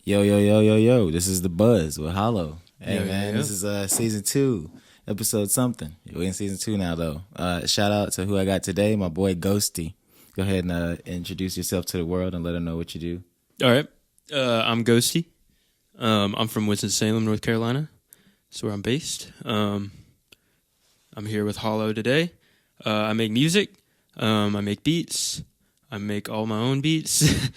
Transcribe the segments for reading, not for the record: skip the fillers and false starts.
Yo, yo, yo, yo, yo. This is The Buzz with Hollow. Hey, Yo, yo, man, yo. this is season 2, episode something. We're in season 2 now, though. Shout out to who I got today, my boy Ghostii. Go ahead and introduce yourself to the world and let them know what you do. All right. I'm Ghostii. I'm from Winston-Salem, North Carolina. That's where I'm based. I'm here with Hollow today. I make music. I make beats. I make all my own beats.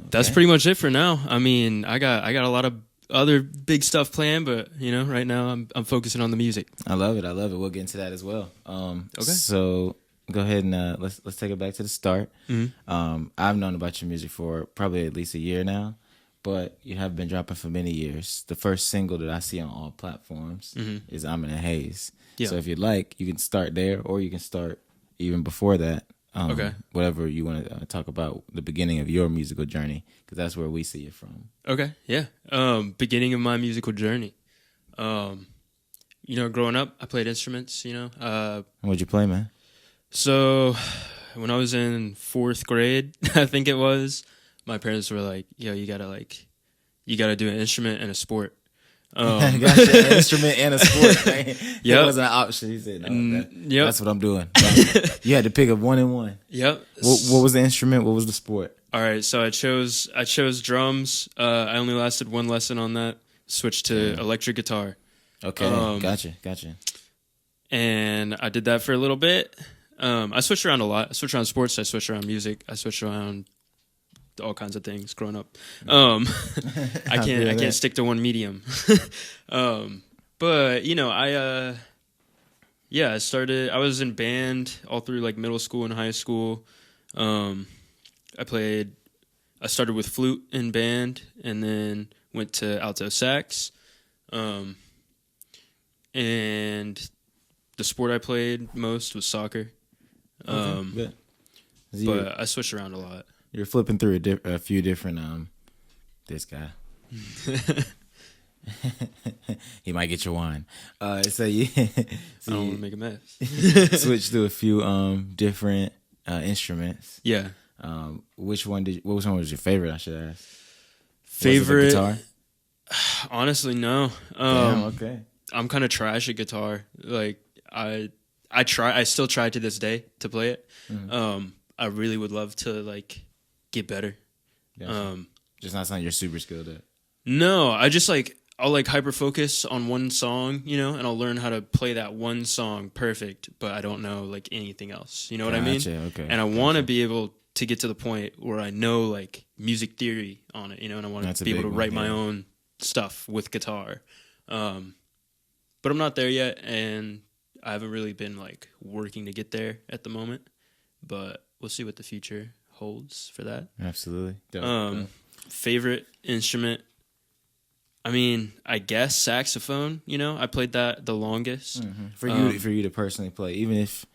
That's pretty much it for now. I mean, I got a lot of other big stuff planned, but right now I'm focusing on the music. I love it. We'll get into that as well. Okay. So go ahead and let's take it back to the start. Mm-hmm. I've known about your music for probably at least a year now, but you have been dropping for many years. The first single that I see on all platforms is "I'm in a Haze." Yeah. So if you'd like, you can start there, or you can start even before that. Okay. Whatever you want to talk about, the beginning of your musical journey, because that's where we see it from. Okay, yeah. Beginning of my musical journey. Growing up, I played instruments, What'd you play, man? So when I was in 4th grade, I think it was, my parents were like, yo, you gotta do an instrument and a sport. Gotcha, an instrument and a sport, man. Yep. It wasn't an option. He said, no, yep. that's what I'm doing. You had to pick up one and one. Yep. What was the instrument? What was the sport? All right, so I chose drums. I only lasted one lesson on that. Switched to electric guitar. Okay, gotcha. And I did that for a little bit. I switched around a lot. I switched around sports. I switched around music. I switched around all kinds of things growing up. I can't stick to one medium. But I was in band all through like middle school and high school. I started with flute in band and then went to alto sax. And the sport I played most was soccer. But I switched around a lot. you're flipping through a few different. This guy, he might get your wine. So you, I don't want to make a mess. switched to a few different instruments. Yeah. What one was your favorite? I should ask. Favorite Was it the guitar? Honestly, no. Damn, okay. I'm kind of trash at guitar. Like I still try to this day to play it. Mm-hmm. I really would love to like get better. Gotcha. Just not something you're super skilled at. No, I'll hyper focus on one song, and I'll learn how to play that one song perfect, but I don't know like anything else. You know what I mean? Okay. And I want to be able to get to the point where I know like music theory on it, and I want to be able to write my own stuff with guitar. But I'm not there yet, and I haven't really been like working to get there at the moment, but we'll see what the future holds for that. Absolutely. Dope. Favorite instrument? I mean, I guess saxophone. I played that the longest. Mm-hmm. For you to personally play, even if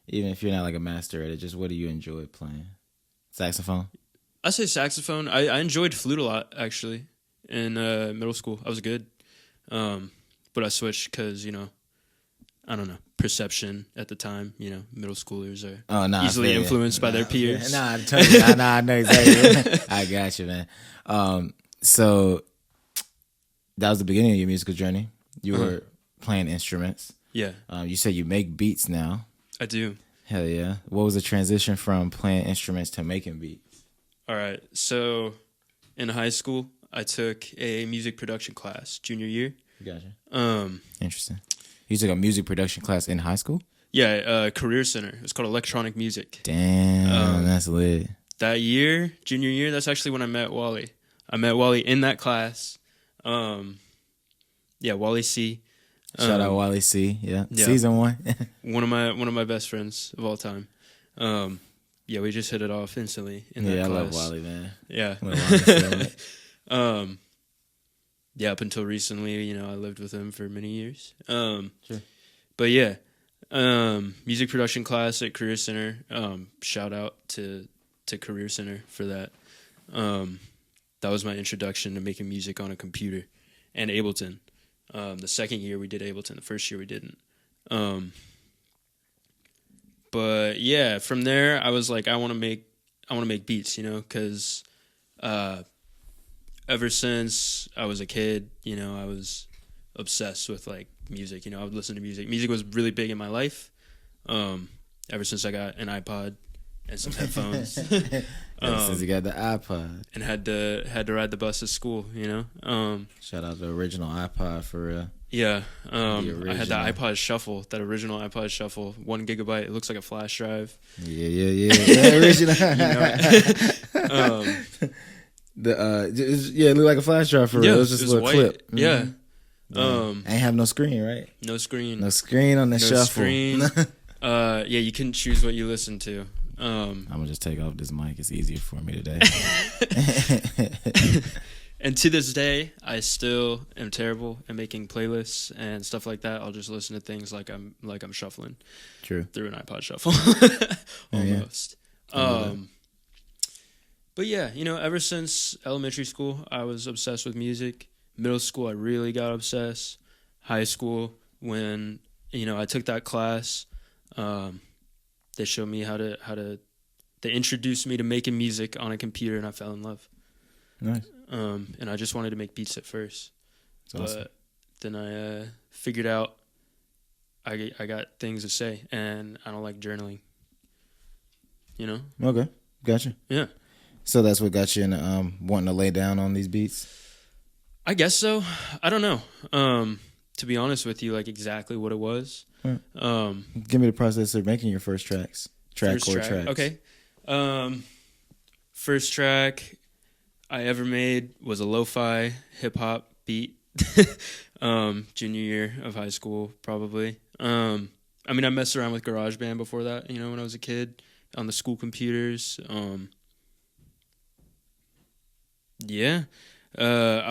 you're not like a master at it, just what do you enjoy playing? Saxophone. I say saxophone. I enjoyed flute a lot actually in middle school. I was good, but I switched because I don't know, perception at the time. Middle schoolers are easily influenced by their peers. I know exactly. I got you, man. So that was the beginning of your musical journey. You were playing instruments. Yeah. You said you make beats now. I do. Hell yeah. What was the transition from playing instruments to making beats? All right. So in high school, I took a music production class junior year. Gotcha. Interesting. You took a music production class in high school? Yeah, Career Center. It was called Electronic Music. Damn, that's lit. That year, junior year, that's actually when I met Wally. I met Wally in that class. Wally C. Shout out Wally C. Yeah. Season 1. one of my best friends of all time. We just hit it off instantly in that class. I love Wally, man. Yeah. Up until recently, I lived with him for many years. Sure. But yeah, music production class at Career Center. Shout out to Career Center for that. That was my introduction to making music on a computer and Ableton. The second year we did Ableton. The first year we didn't. But yeah, from there I was like, I want to make beats, because Ever since I was a kid, you know, I was obsessed with like music. You know, I would listen to music. Music was really big in my life. Ever since I got an iPod and some headphones. Since you got the iPod. And had to ride the bus to school, you know. Shout out the original iPod for real. Yeah. I had the iPod Shuffle, that original iPod Shuffle, 1 gigabyte. It looks like a flash drive. Yeah. The original. It looked like a flash drive for real. It was just a little white. clip. Mm-hmm. Yeah. Ain't have no screen, right? No screen. No screen on the shuffle. Screen. You couldn't choose what you listened to. I'm gonna just take off this mic. It's easier for me today. And to this day, I still am terrible at making playlists and stuff like that. I'll just listen to things like I'm shuffling. True. Through an iPod Shuffle. Almost. But yeah, you know, ever since elementary school, I was obsessed with music. Middle school, I really got obsessed. High school, when, you know, I took that class, they showed me how to they introduced me to making music on a computer, and I fell in love. Nice. And I just wanted to make beats at first. That's awesome. But then I figured out I got things to say, and I don't like journaling. You know? Okay. Gotcha. Yeah. So that's what got you into wanting to lay down on these beats? I guess so. I don't know. To be honest with you, like exactly what it was. Right. Give me the process of making your first tracks. Tracks. Okay. First track I ever made was a lo-fi hip-hop beat. Junior year of high school, probably. I mean, I messed around with GarageBand before that, you know, when I was a kid on the school computers. I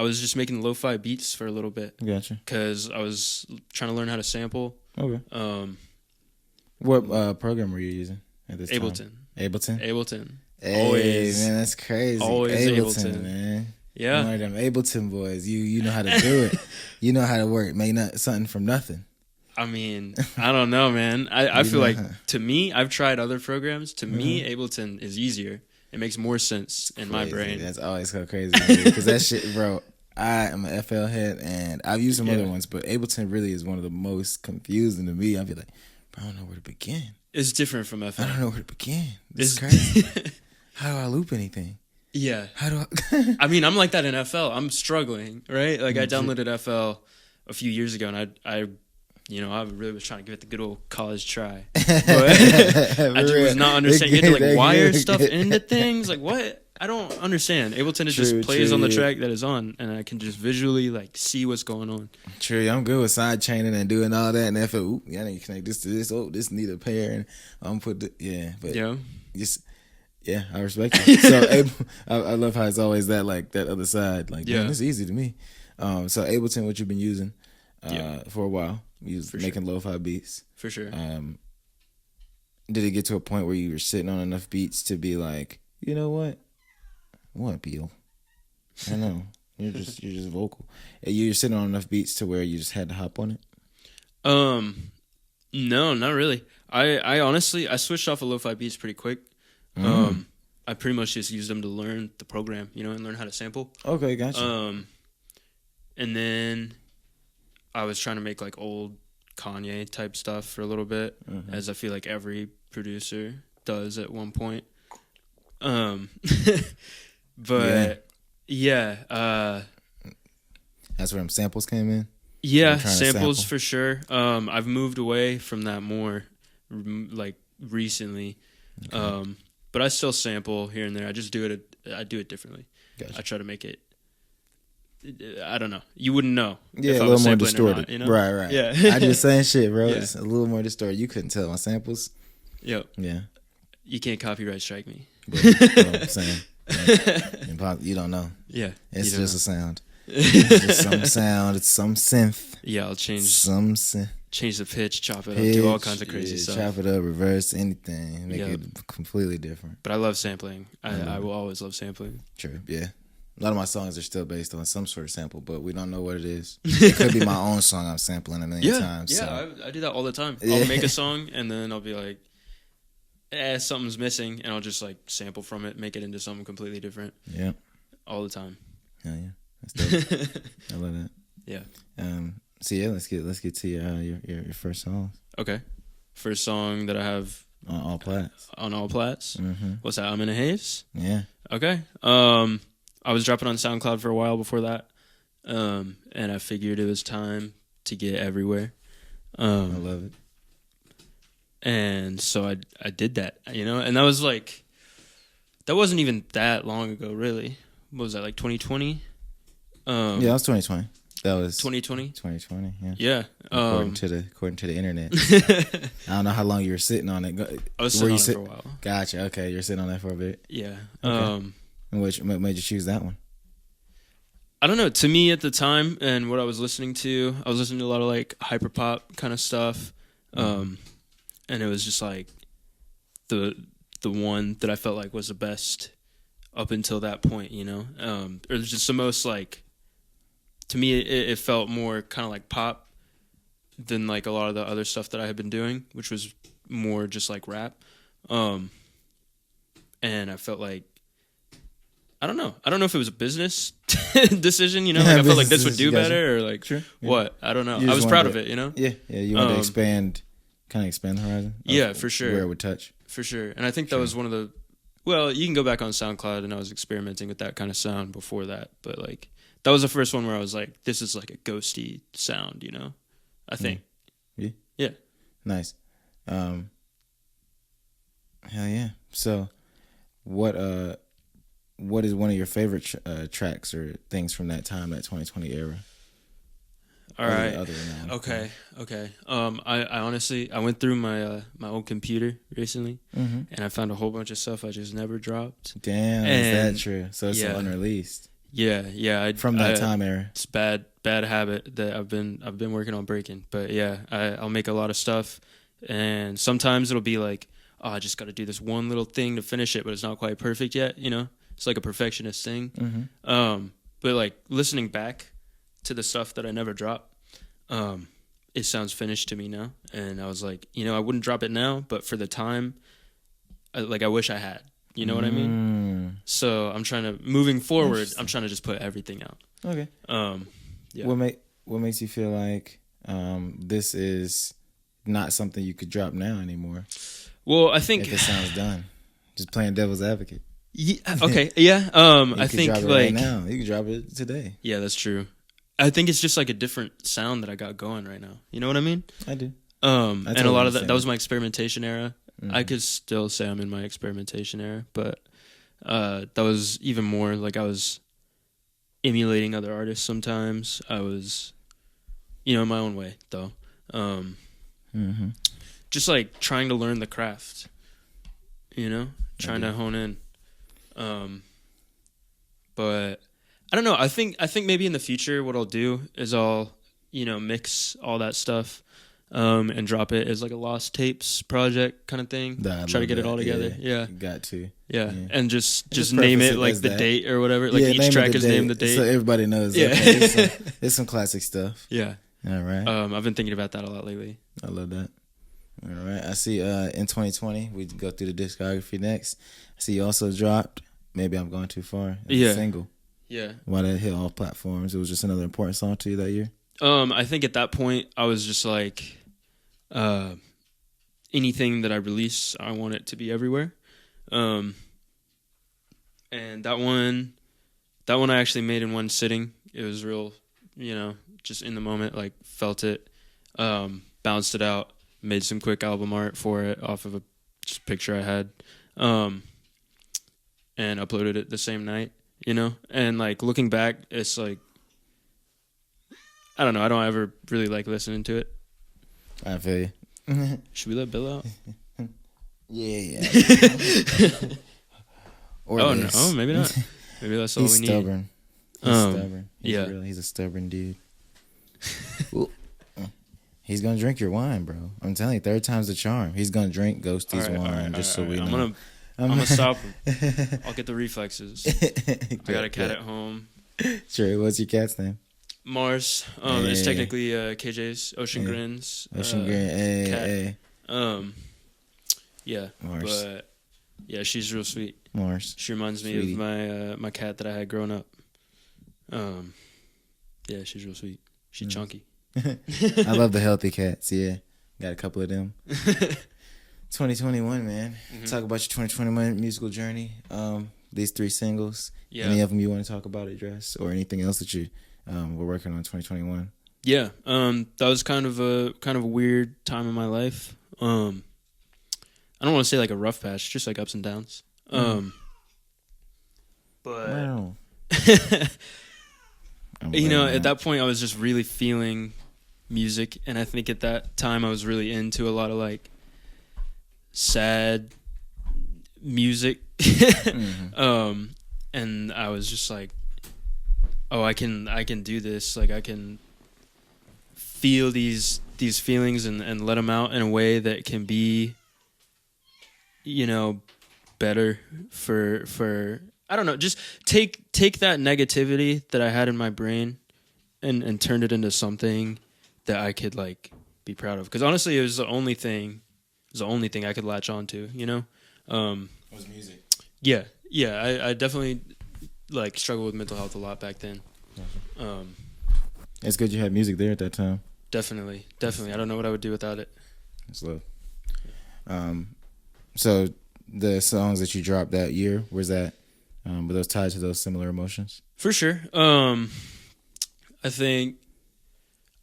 was just making lo-fi beats for a little bit. Gotcha. Because I was trying to learn how to sample. Okay. What program were you using at this Ableton. time? Ableton. Hey, always, man, that's crazy. Always Ableton, man. Yeah. One of them Ableton boys. You know how to do it. You know how to work. Make something from nothing. I mean, I don't know, man. I feel like, to me, I've tried other programs. To me, Ableton is easier. It makes more sense in my brain. That's always so crazy because that shit, bro. I am an FL head, and I've used some other ones, but Ableton really is one of the most confusing to me. I'd be like, bro, I don't know where to begin. It's different from FL. I don't know where to begin. This is crazy. How do I loop anything? Yeah. How do I? I mean, I'm like that in FL. I'm struggling, right? Like, I downloaded FL a few years ago, and I really was trying to give it the good old college try. But I just was not understanding. You had to, like, wire stuff into things. Like, what? I don't understand. Ableton just plays on the track that is on, and I can just visually, like, see what's going on. True. I'm good with side chaining and doing all that, and I feel, I need to connect this to this. Oh, this need a pair, and I'm put I respect it. So I love how it's always that, like, that other side. Like, man, it's easy to me. So Ableton, what you've been using for a while, making lo-fi beats. For sure. Did it get to a point where you were sitting on enough beats to be like, you know what? What, Beal? I know. You're just vocal. You're sitting on enough beats to where you just had to hop on it? No, not really. I honestly, I switched off of lo-fi beats pretty quick. I pretty much just used them to learn the program, you know, and learn how to sample. Okay, gotcha. And then I was trying to make like old Kanye type stuff for a little bit, as I feel like every producer does at one point. But that's where them samples came in. Yeah, samples for sure. I've moved away from that more, like recently. Okay. But I still sample here and there. I just do it. I do it differently. Gotcha. I try to make it. I don't know. You wouldn't know. Yeah, a little more distorted. Not, you know? Right. Yeah. I do the same shit, bro. Yeah. It's a little more distorted. You couldn't tell my samples. Yep. Yeah. You can't copyright strike me. But, I'm saying. Yeah. You don't know. Yeah. It's just a sound. It's just some sound. It's some synth. Yeah, I'll change some synth. Change the pitch, chop it up, do all kinds of crazy stuff. Chop it up, reverse anything, make it completely different. But I love sampling. I will always love sampling. True, yeah. A lot of my songs are still based on some sort of sample, but we don't know what it is. It could be my own song I'm sampling a million times. Yeah, so. I do that all the time. I'll make a song, and then I'll be like, something's missing, and I'll just like sample from it, make it into something completely different. Yeah. all the time. Hell yeah, that's dope. I love that. Yeah. So yeah, let's get to your first songs. Okay. First song that I have on all plats. On all plats. Mm-hmm. What's that? I'm in a haze. Yeah. Okay. I was dropping on SoundCloud for a while before that, and I figured it was time to get everywhere. I love it. And so I did that, and that was like, that wasn't even that long ago, really. What was that, like 2020? Yeah, that was 2020. That was 2020. 2020. Yeah. Yeah. According to the internet. I don't know how long you were sitting on it. I was sitting on it for a while. Gotcha. Okay, you're sitting on that for a bit. Yeah. Okay. And what made you choose that one? I don't know. To me at the time, and what I was listening to a lot of like hyperpop kind of stuff, and it was just like the one that I felt like was the best up until that point, or just the most like. To me, it felt more kind of like pop than like a lot of the other stuff that I had been doing, which was more just like rap. And I felt like, I don't know if it was a business decision, like I felt like this would do better, or like, sure, yeah. What? I don't know. I was proud of it, Yeah, you wanted to expand the horizon? Yeah, for sure. Where it would touch. For sure. And I think that was one of the, well, you can go back on SoundCloud, and I was experimenting with that kind of sound before that, but like, that was the first one where I was like, this is like a ghosty sound, I think. Yeah. Yeah. Nice. Hell yeah. So what is one of your favorite tracks or things from that time, that 2020 era? All right. Okay. I honestly, I went through my old computer recently, and I found a whole bunch of stuff I just never dropped. Damn, is that true? So it's unreleased. Yeah. From that time era. It's bad habit that I've been working on breaking. But yeah, I'll make a lot of stuff, and sometimes it'll be like, oh, I just got to do this one little thing to finish it, but it's not quite perfect yet. It's like a perfectionist thing. Mm-hmm. But like listening back to the stuff that I never dropped, it sounds finished to me now, and I was like, I wouldn't drop it now, but for the time, I wish I had. You know what I mean? So I'm trying to, moving forward, I'm trying to just put everything out. Okay. Yeah. What makes you feel like this is not something you could drop now anymore? Well, I think if it sounds done, just playing devil's advocate. Yeah. Okay. Yeah. I think drop it like right now. You can drop it today. Yeah, that's true. I think it's just like a different sound that I got going right now. You know what I mean? I do. And a lot of that was my experimentation era. Mm-hmm. I could still say I'm in my experimentation era, but that was even more like I was emulating other artists sometimes. I was, in my own way, though. Just like trying to learn the craft, trying to hone in. But I don't know. I think maybe in the future what I'll do is I'll, mix all that stuff and drop it as like a lost tapes project kind of thing. Try to get it all together. Yeah. Got to. Yeah. And just name it like the date or whatever. Like each track is named the date. So everybody knows. Yeah. Okay, it's some classic stuff. Yeah. All right. I've been thinking about that a lot lately. I love that. All right. I see in 2020, we go through the discography next. I see you also dropped Maybe I'm Going Too Far. A single. Yeah. Why did it hit all platforms? It was just another important song to you that year? I think at that point I was just like, anything that I release, I want it to be everywhere. And that one I actually made in one sitting. It was real, just in the moment, like felt it, bounced it out, made some quick album art for it off of a just picture I had, and uploaded it the same night, and like looking back, it's like, I don't know. I don't ever really like listening to it. I feel you. Should we let Bill out? Yeah. No, maybe not. Maybe that's all we need. Stubborn. He's stubborn. Yeah. He's a stubborn dude. He's gonna drink your wine, bro. I'm telling you, third time's the charm. He's gonna drink Ghostie's wine, so we know. I'm gonna stop him. I'll get the reflexes. I got a cat at home. Sure. What's your cat's name? Mars. It's technically KJ's Ocean Grins. Ocean Grin. cat. Yeah. Mars. But yeah, she's real sweet. Mars. She reminds me Sweetie. of my cat that I had growing up. Yeah, she's real sweet. She's chunky. I love the healthy cats. Yeah, got a couple of them. 2021, man. Talk about your 2021 musical journey. These 3 singles. Yeah. Any of them you want to talk about, address, or anything else that you were working on in 2021? Yeah, that was kind of a weird time in my life. I don't want to say like a rough patch, just like ups and downs. But wow. you know, at that point, I was just really feeling music, and I think at that time I was really into a lot of like sad music. And I was just like, oh, I can do this. Like I can feel these feelings and let them out in a way that can be, you know, better for I don't know, just take that negativity that I had in my brain and turn it into something that I could like be proud of. Because honestly, it was the only thing I could latch on to, you know. It was music. Yeah. I definitely like struggled with mental health a lot back then. It's good you had music there at that time. Definitely. I don't know what I would do without it. It's love. So the songs that you dropped that year, were those tied to those similar emotions? For sure. I think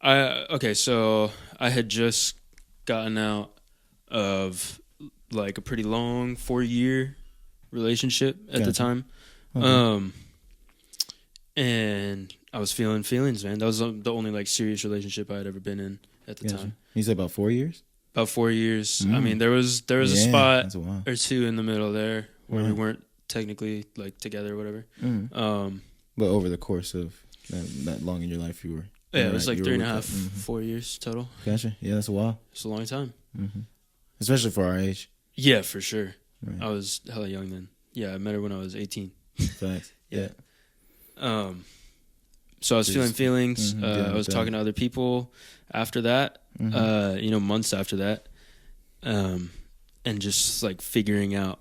so I had just gotten out of like a pretty long 4-year relationship at the time. Okay. And I was feeling feelings, man. That was the only like serious relationship I had ever been in at the time. You said about 4 years? About 4 years. I mean, there was a spot or two in the middle there where we weren't technically like together or whatever. But over the course of that long in your life, you were. Yeah, it was like 3.5, 4 years total. Gotcha. Yeah, that's a while. It's a long time. Especially for our age. Yeah, for sure. Right. I was hella young then. Yeah, I met her when I was 18. Thanks. Yeah. So I was feeling feelings. I was talking to other people after that, months after that, and just like figuring out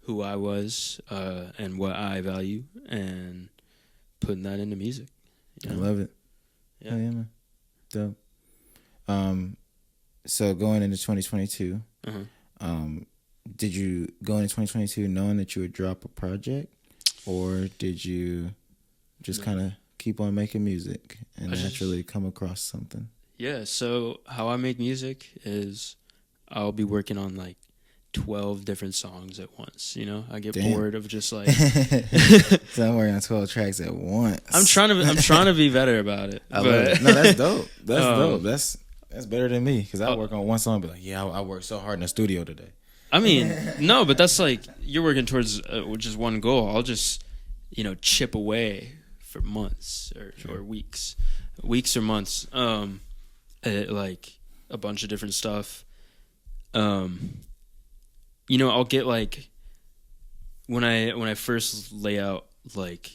who I was and what I value and putting that into music. You know? I love it. Yeah, man. Dope. So going into 2022, did you go into 2022 knowing that you would drop a project, or did you just kind of keep on making music and naturally come across something? Yeah, so how I make music is I'll be working on like 12 different songs at once, you know? I get bored of just like so I'm working on 12 tracks at once. I'm trying to be better about it. No, that's dope. That's dope. That's better than me, because I work on one song and be like, yeah, I worked so hard in the studio today. I mean, no, but that's like you're working towards just one goal. I'll just, chip away for months or weeks or months, at like a bunch of different stuff. I'll get like when I first lay out like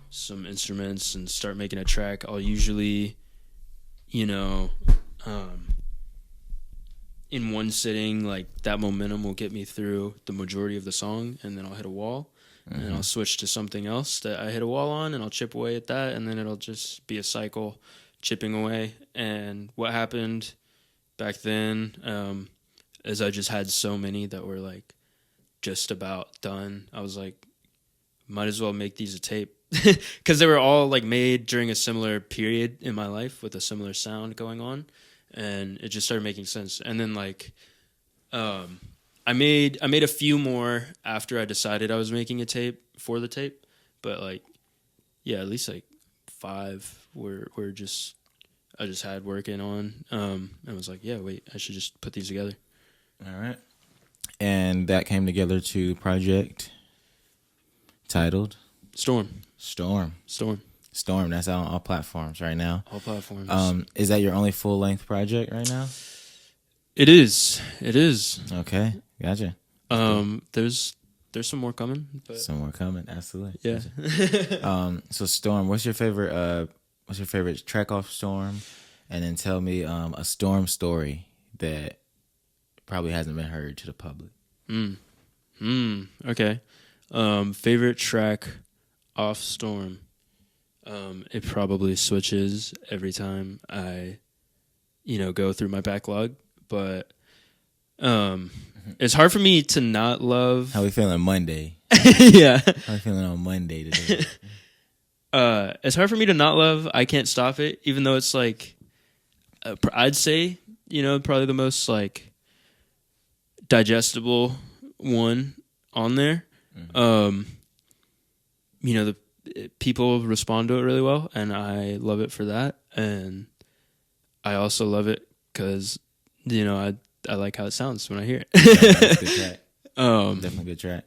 some instruments and start making a track, I'll usually, in one sitting, like that momentum will get me through the majority of the song, and then I'll hit a wall. And I'll switch to something else that I hit a wall on, and I'll chip away at that, and then it'll just be a cycle, chipping away. And what happened back then is I just had so many that were like just about done. I was like, might as well make these a tape, because they were all like made during a similar period in my life with a similar sound going on, and it just started making sense. And then like I made a few more after I decided I was making a tape for the tape, but like, yeah, at least like 5 were just I just had working on, and was like, yeah, wait, I should just put these together. All right, and that came together to project titled Storm. That's out on all platforms right now. All platforms. Is that your only full length project right now? It is. Okay. Gotcha. There's some more coming. But... Some more coming, absolutely. Yeah. Gotcha. So Storm, what's your favorite track off Storm? And then tell me a Storm story that probably hasn't been heard to the public. Okay. Favorite track off Storm. It probably switches every time I, go through my backlog, but it's hard for me to not love. How we feeling Monday? Yeah. How we feeling on Monday today? It's hard for me to not love I Can't Stop It, even though it's like, I'd say, probably the most like digestible one on there. Mm-hmm. The people respond to it really well, and I love it for that. And I also love it because, I like how it sounds when I hear it. That's a good track. Definitely a good track.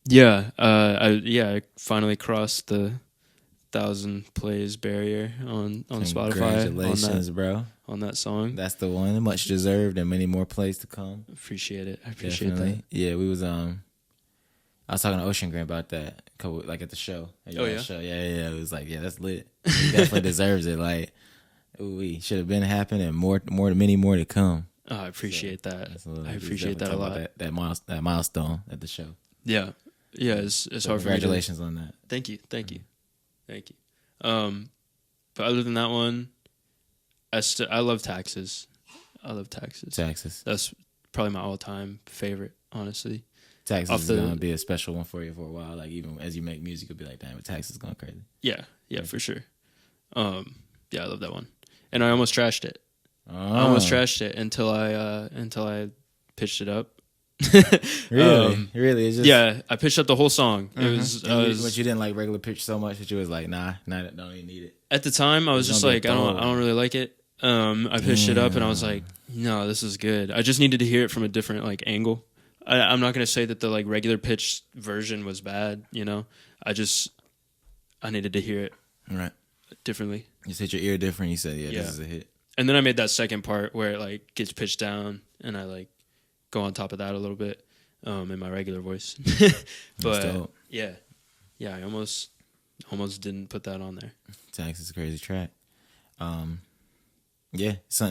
Yeah. I finally crossed the 1,000 plays barrier on Spotify. Congratulations, bro. On that song. That's the one. Much deserved, and many more plays to come. Appreciate it. I appreciate Definitely. that. Yeah, we was I was talking to Ocean Green about that, like at the show. Show. Yeah. It was like, yeah, that's lit. He definitely deserves it. Like, we should have been happening, and many more to come. Oh, I appreciate that. I appreciate that a lot. That milestone at the show. Yeah. It's hard for me. Congratulations on that. Thank you. But other than that one, I love Taxes. Taxes. That's probably my all-time favorite, honestly. Taxes is gonna be a special one for you for a while. Like, even as you make music, you'll be like, damn, Taxes is going crazy. Yeah, for sure. I love that one, and I almost trashed it. Until I pitched it up. Really? It's just... I pitched up the whole song. Mm-hmm. But you didn't like regular pitch so much that you was like, nah, don't even need it. At the time, I was just like, I don't really like it. I pitched it up and I was like, no, this is good. I just needed to hear it from a different like angle. I'm not gonna say that the like regular pitch version was bad. I needed to hear it differently. You hit your ear different. You said, this is a hit. And then I made that second part where it like gets pitched down, and I like go on top of that a little bit in my regular voice. But I almost didn't put that on there. Tax is a crazy track. Something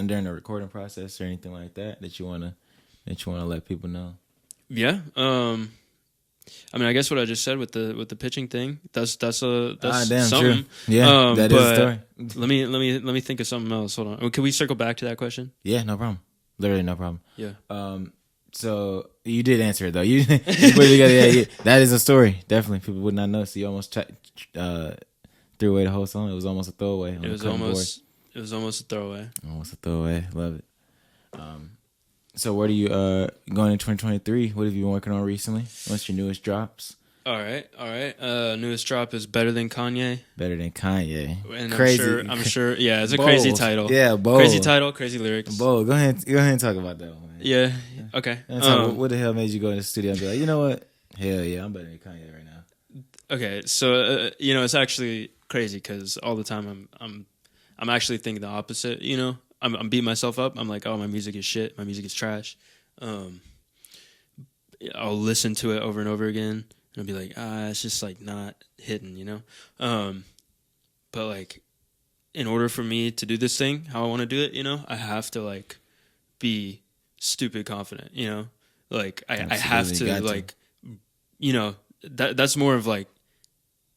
during the recording process or anything like that you wanna let people know. Yeah. I guess what I just said with the pitching thing, that's something. True. Yeah, that is a story. Let me think of something else. Hold on. Can we circle back to that question? Yeah, no problem. Literally no problem. Yeah. So you did answer it though. You put it together. Yeah, that is a story. Definitely, people would not know. So you almost threw away the whole song. It was almost a throwaway. It was almost a throwaway. Almost a throwaway. Love it. So what are you going in 2023? What have you been working on recently? What's your newest drops? All right. Newest drop is Better Than Kanye. Better Than Kanye. And crazy. I'm sure. Yeah, it's a bold. Crazy title. Yeah, bold. Crazy title, crazy lyrics. Bold. Go ahead and talk about that one. Man. Yeah. Okay. What the hell made you go in the studio and be like, you know what? Hell yeah, I'm better than Kanye right now. Okay, so it's actually crazy because all the time I'm actually thinking the opposite. I'm beating myself up. I'm like, oh, my music is shit. My music is trash. I'll listen to it over and over again, and I'll be like, it's just like not hitting, But like, in order for me to do this thing how I want to do it, I have to like be stupid confident, Like I have to like, that's more of like,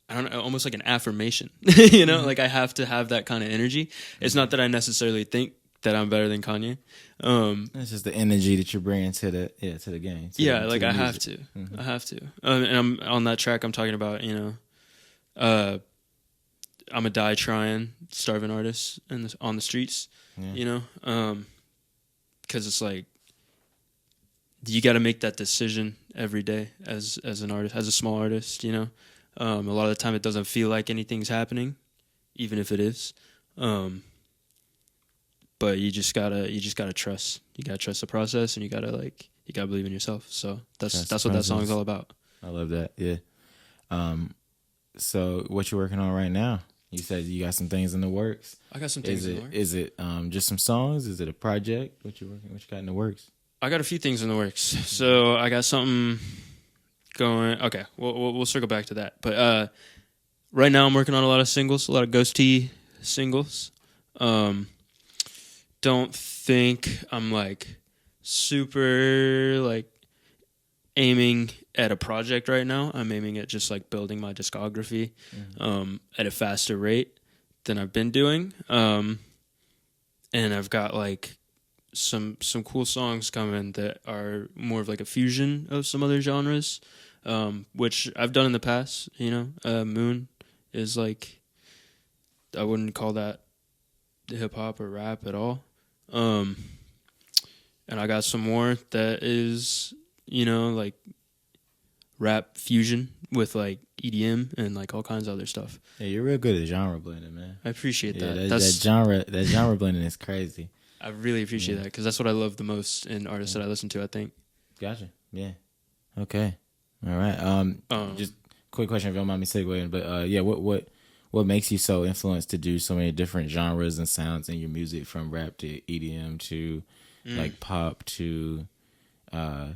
I don't know, almost like an affirmation, Mm-hmm. Like I have to have that kind of energy. It's not that I necessarily think that I'm better than Kanye. It's just the energy that you're bringing to the game. I have to. Mm-hmm. I have to. And I'm on that track. I'm talking about, I'm a die trying, starving artist on the streets, because it's like you got to make that decision every day as an artist, as a small artist. A lot of the time it doesn't feel like anything's happening, even if it is. But you just gotta trust. You gotta trust the process, and you gotta believe in yourself. So that's what that song is all about. I love that. Yeah. So what you working on right now? You said you got some things in the works. I got some things in the works. Is it just some songs? Is it a project? What you got in the works? I got a few things in the works. So I got something going. Okay, we'll circle back to that. But right now I'm working on a lot of singles, a lot of ghostii singles. Don't think I'm like super like aiming at a project right now. I'm aiming at just like building my discography at a faster rate than I've been doing. And I've got like some cool songs coming that are more of like a fusion of some other genres, which I've done in the past. Moon is like, I wouldn't call that hip hop or rap at all. And I got some more that is, like rap fusion with like EDM and like all kinds of other stuff. Yeah, you're real good at genre blending, man. I appreciate that. That genre blending is crazy. I really appreciate that because that's what I love the most in artists that I listen to, I think. Gotcha. Yeah. Okay. All right. Just quick question, if you don't mind me segueing, but what makes you so influenced to do so many different genres and sounds in your music, from rap to EDM to like pop to I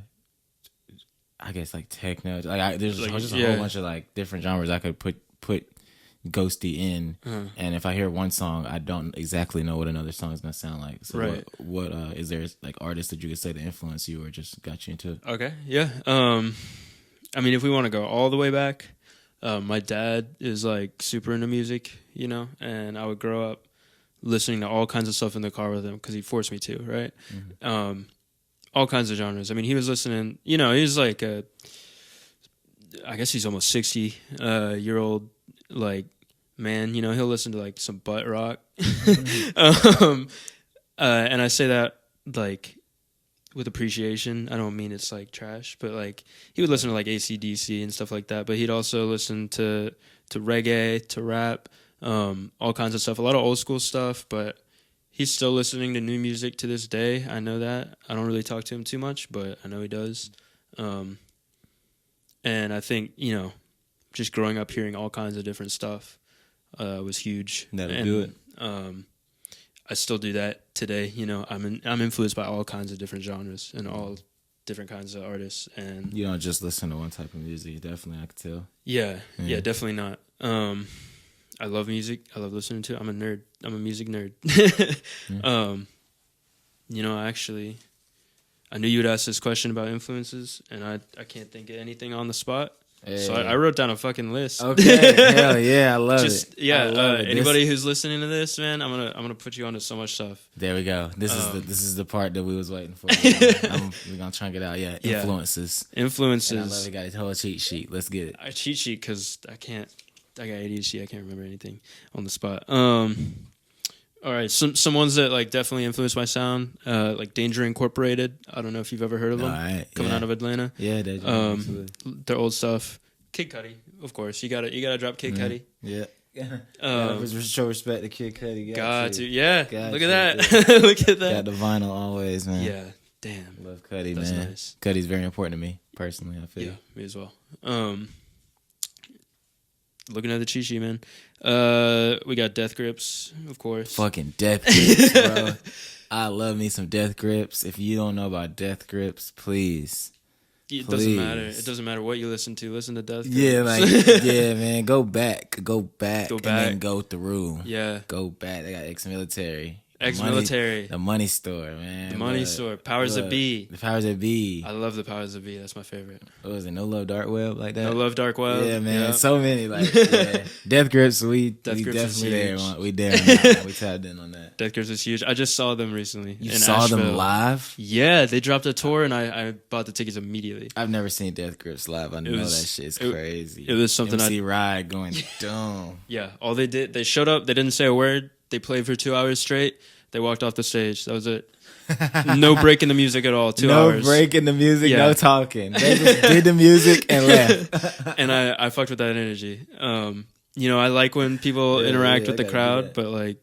guess like techno? Like there's just a whole bunch of like different genres I could put ghostii in, and if I hear one song, I don't exactly know what another song is gonna sound like. So right. what is there like artists that you could say to influence you or just got you into it? Okay, yeah. I mean, if we want to go all the way back, my dad is like super into music, and I would grow up listening to all kinds of stuff in the car with him because he forced me to, right? Mm-hmm. All kinds of genres. I mean, he was listening, he's like I guess he's almost 60-year-old like man, he'll listen to like some butt rock. And I say that like with appreciation. I don't mean it's like trash, but like he would listen to like AC/DC and stuff like that, but he'd also listen to reggae, to rap, all kinds of stuff, a lot of old school stuff, but he's still listening to new music to this day. I know that. I don't really talk to him too much, but I know he does. And I think, just growing up hearing all kinds of different stuff was huge. That'll do it. I still do that today. I'm influenced by all kinds of different genres and all different kinds of artists. And you don't just listen to one type of music. Definitely, I could tell. Yeah, definitely not. I love music. I love listening to it. I'm a nerd. I'm a music nerd. I knew you would ask this question about influences, and I can't think of anything on the spot. Hey. So I wrote down a fucking list. Okay, hell yeah, I love it. Yeah, anybody who's listening to this, man, I'm gonna put you onto so much stuff. There we go. This is the part that we was waiting for. We're gonna try and get out. Yeah, influences. Influences. And I love it. Got a whole cheat sheet. Let's get it. I cheat sheet because I can't. I got ADHD. I can't remember anything on the spot. All right, some ones that like definitely influenced my sound, like Danger Incorporated. I don't know if you've ever heard of them. Right, coming out of Atlanta. Yeah, they do. Their old stuff. Kid Cudi, of course. You gotta drop Kid Cudi. Yeah. Show respect to Kid Cudi. Got to. Yeah. Look at that. Look at that. Got the vinyl always, man. Yeah. Damn. Love Cudi, That's man. Nice. Cudi's very important to me personally. I feel. Yeah, me as well. Looking at the cheat sheet, man. We got Death Grips, of course. Fucking Death Grips, bro. I love me some Death Grips. If you don't know about Death Grips, please. It doesn't matter. It doesn't matter what you listen to. Listen to Death Grips. Yeah, man. Go back. And then go through. Yeah. Go back. They got ex-military. Ex-military. The Money Store, man. The Money Store. Powers That Be. The Powers That Be. I love the Powers That Be. That's my favorite. What was it? No Love Dark Web like that? No Love Dark Web. Yeah, man. Yep. So many. Like, yeah. Death Grips, we definitely there. We there on that. We tapped in on that. Death Grips is huge. I just saw them recently. You saw Asheville. them live? Yeah, they dropped a tour and I bought the tickets immediately. I've never seen Death Grips live. I know that shit is crazy. It was something MC Ride going dumb. Yeah, all they did, they showed up, they didn't say a word, they played for 2 hours straight. They walked off the stage. That was it. No break in the music at all. 2 hours. No break in the music. Yeah. No talking. They just did the music and left. And I fucked with that energy. I like when people interact with the crowd, but like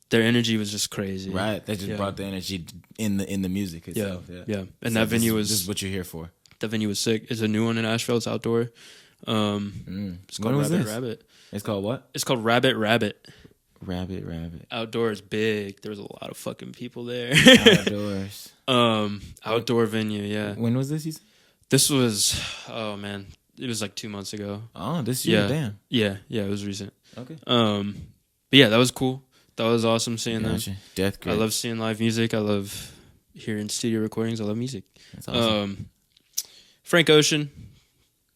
their energy was just crazy. Right. They just brought the energy in the music itself. Yeah. And so that venue was. This is what you're here for. That venue was sick. It's a new one in Asheville. It's outdoor. It's called Rabbit. It's called what? It's called Rabbit. Rabbit. Outdoors big. There was a lot of fucking people there. Outdoors. Outdoor venue, yeah. When was this? This was, oh man, it was like 2 months ago. Oh, this year, damn. Yeah, it was recent. Okay. But yeah, that was cool. That was awesome seeing them. Death Grips. I love seeing live music. I love hearing studio recordings. I love music. That's awesome. Frank Ocean,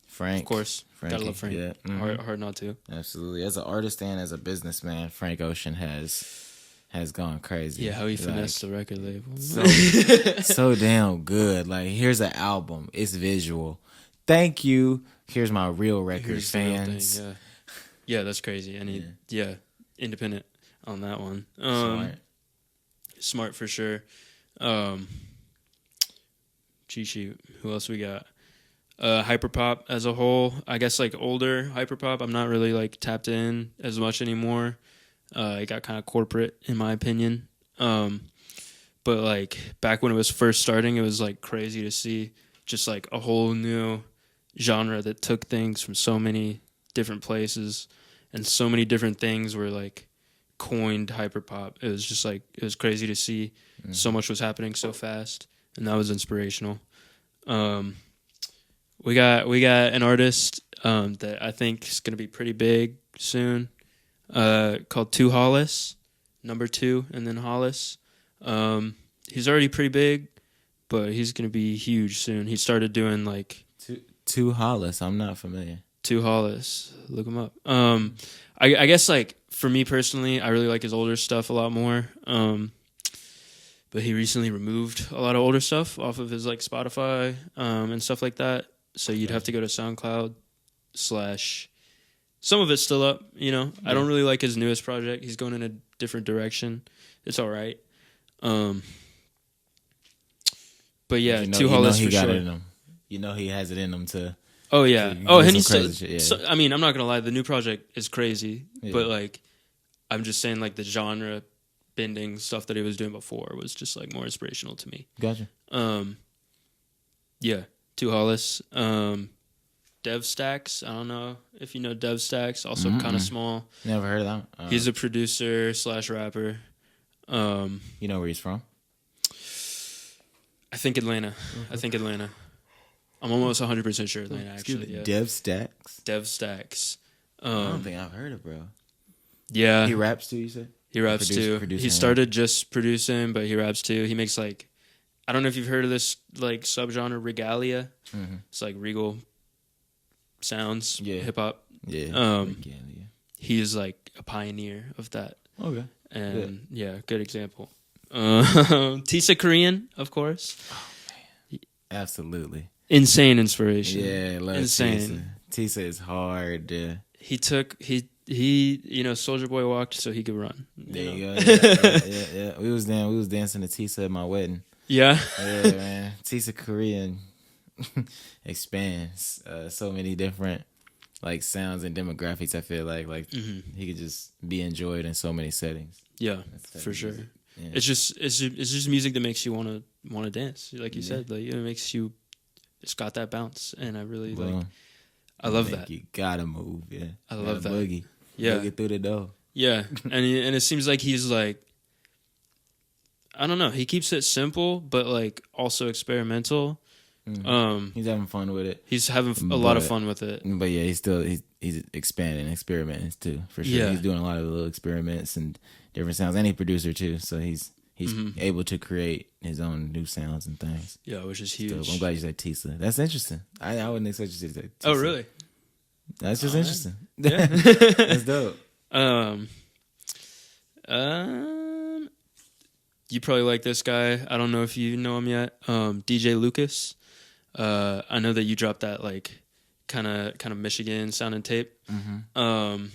Frank, of course. Frankie, Gotta love Frank. Yeah. Hard not to. Absolutely. As an artist and as a businessman, Frank Ocean has gone crazy. Yeah, how he finessed the record label. So damn good. Like, here's an album. It's visual. Thank you. Here's my real record, fans. Thing, yeah, that's crazy. And independent on that one. Smart for sure. Cheat sheet. Who else we got? Hyperpop as a whole. I guess like older hyperpop. I'm not really like tapped in as much anymore. It got kind of corporate in my opinion. But like back when it was first starting, it was like crazy to see just like a whole new genre that took things from so many different places and so many different things were like coined hyperpop. It was just like, it was crazy to see so much was happening so fast, and that was inspirational. We got an artist that I think is going to be pretty big soon, called 2 Hollis, number 2 and then Hollis. He's already pretty big, but he's going to be huge soon. He started doing like 2 Hollis. I'm not familiar. 2 Hollis. Look him up. I guess like for me personally, I really like his older stuff a lot more. But he recently removed a lot of older stuff off of his like Spotify and stuff like that. So you'd have to go to SoundCloud / some of it's still up, you know. Yeah. I don't really like his newest project. He's going in a different direction. It's all right. But yeah, 2 Hollis for sure. You know he has it in him to. Oh yeah. And he's still. Yeah. So, I mean, I'm not gonna lie. The new project is crazy, but like, I'm just saying like the genre bending stuff that he was doing before was just like more inspirational to me. Gotcha. Yeah, 2 Hollis. Dev Stacks. I don't know if you know Dev Stacks. Also kind of small. Never heard of that. He's a producer / rapper. You know where he's from? I think Atlanta. I'm almost 100% sure Atlanta, actually. Yeah. Dev Stacks? Dev Stacks. I don't think I've heard of, bro. Yeah. He raps too, you said? He raps too. He started just producing, but he raps too. He makes like, I don't know if you've heard of this like subgenre, regalia. Mm-hmm. It's like regal sounds, hip hop. Yeah. Regalia. He's like a pioneer of that. Okay. And good example. Tisa Korean, of course. Oh, man. Absolutely. Insane inspiration. Yeah, love insane. Tisa is hard. He Soulja Boy walked so he could run. There you go. Yeah. We was dancing to Tisa at my wedding. Yeah. Yeah, man. Tisa Korean expands so many different like sounds and demographics. I feel like he could just be enjoyed in so many settings. Yeah, for sure. Yeah. It's just music that makes you want to dance. Like you said, like it makes you. It's got that bounce, and I really like. I love that. You gotta move, yeah. I love that. Boogie. Yeah, get through the door. Yeah, and it seems like he's like. I don't know. He keeps it simple, but like also experimental. Mm-hmm. He's having fun with it. He's having a lot of fun with it. But yeah, he's expanding, experimenting too, for sure. Yeah. He's doing a lot of little experiments and different sounds, and he's a producer too. So he's able to create his own new sounds and things. Yeah, which is huge. So I'm glad you said Tisa. That's interesting. I wouldn't expect you to say Tisa. Oh, really? That's just interesting. Yeah. That's dope. You probably like this guy. I don't know if you know him yet. DJ Lucas. I know that you dropped that like kind of Michigan sounding tape. Mm-hmm.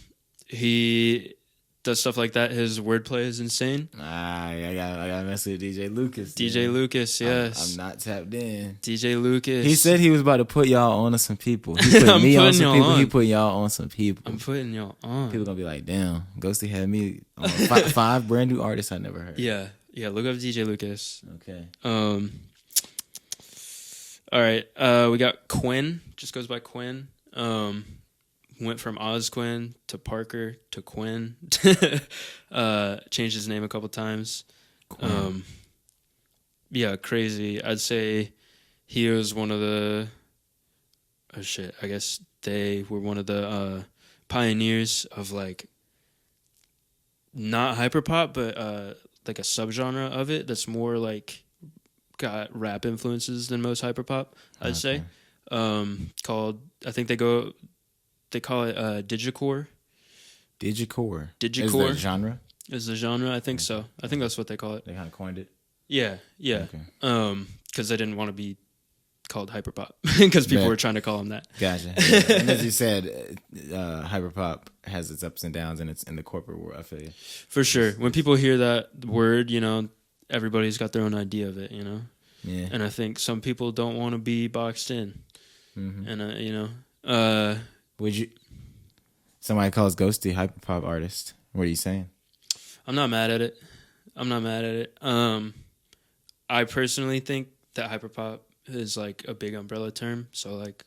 He does stuff like that. His wordplay is insane. I got mess with DJ Lucas. DJ Lucas, yes. I'm not tapped in. DJ Lucas. He said he was about to put y'all on to some people. He put me on some people. On. He put y'all on some people. I'm putting y'all on. People gonna be like, damn, Ghostii had me on 5 brand new artists I never heard. Yeah. Look up DJ Lucas. Okay. All right. We got Quinn. Just goes by Quinn. Went from Oz Quinn to Parker to Quinn. Changed his name a couple times. Yeah, crazy. I'd say he was one of the. Oh shit! I guess they were one of the pioneers of like. Not hyperpop, but like a subgenre of it that's more like got rap influences than most hyperpop. I'd say. called, I think they call it digicore. Digicore. Digicore. Is that genre? Is the genre? I think so. I think that's what they call it. They kind of coined it. Yeah. Okay. Because they didn't want to be called hyperpop because people were trying to call them that. Gotcha. Yeah. And as you said, hyperpop has its ups and downs, and it's in the corporate world. I feel you. For sure. When people hear that word, you know, everybody's got their own idea of it, you know. Yeah. And I think some people don't want to be boxed in. Mm-hmm. And you know, would you? Somebody calls ghostii hyperpop artist. What are you saying? I'm not mad at it. I personally think that hyperpop is like a big umbrella term. So like,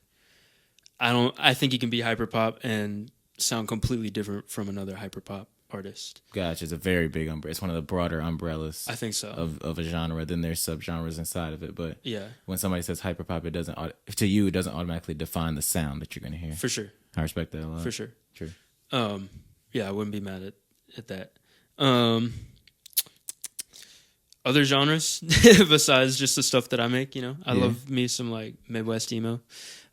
I think you can be hyperpop and sound completely different from another hyperpop artist. Gotcha. It's a very big umbrella. It's one of the broader umbrellas. I think so. Of a genre. Then there's subgenres inside of it. But yeah, when somebody says hyperpop, it doesn't automatically define the sound that you're gonna hear. For sure. I respect that a lot. For sure. True. Yeah, I wouldn't be mad at that. Other genres besides just the stuff that I make, you know, I love me some like Midwest emo.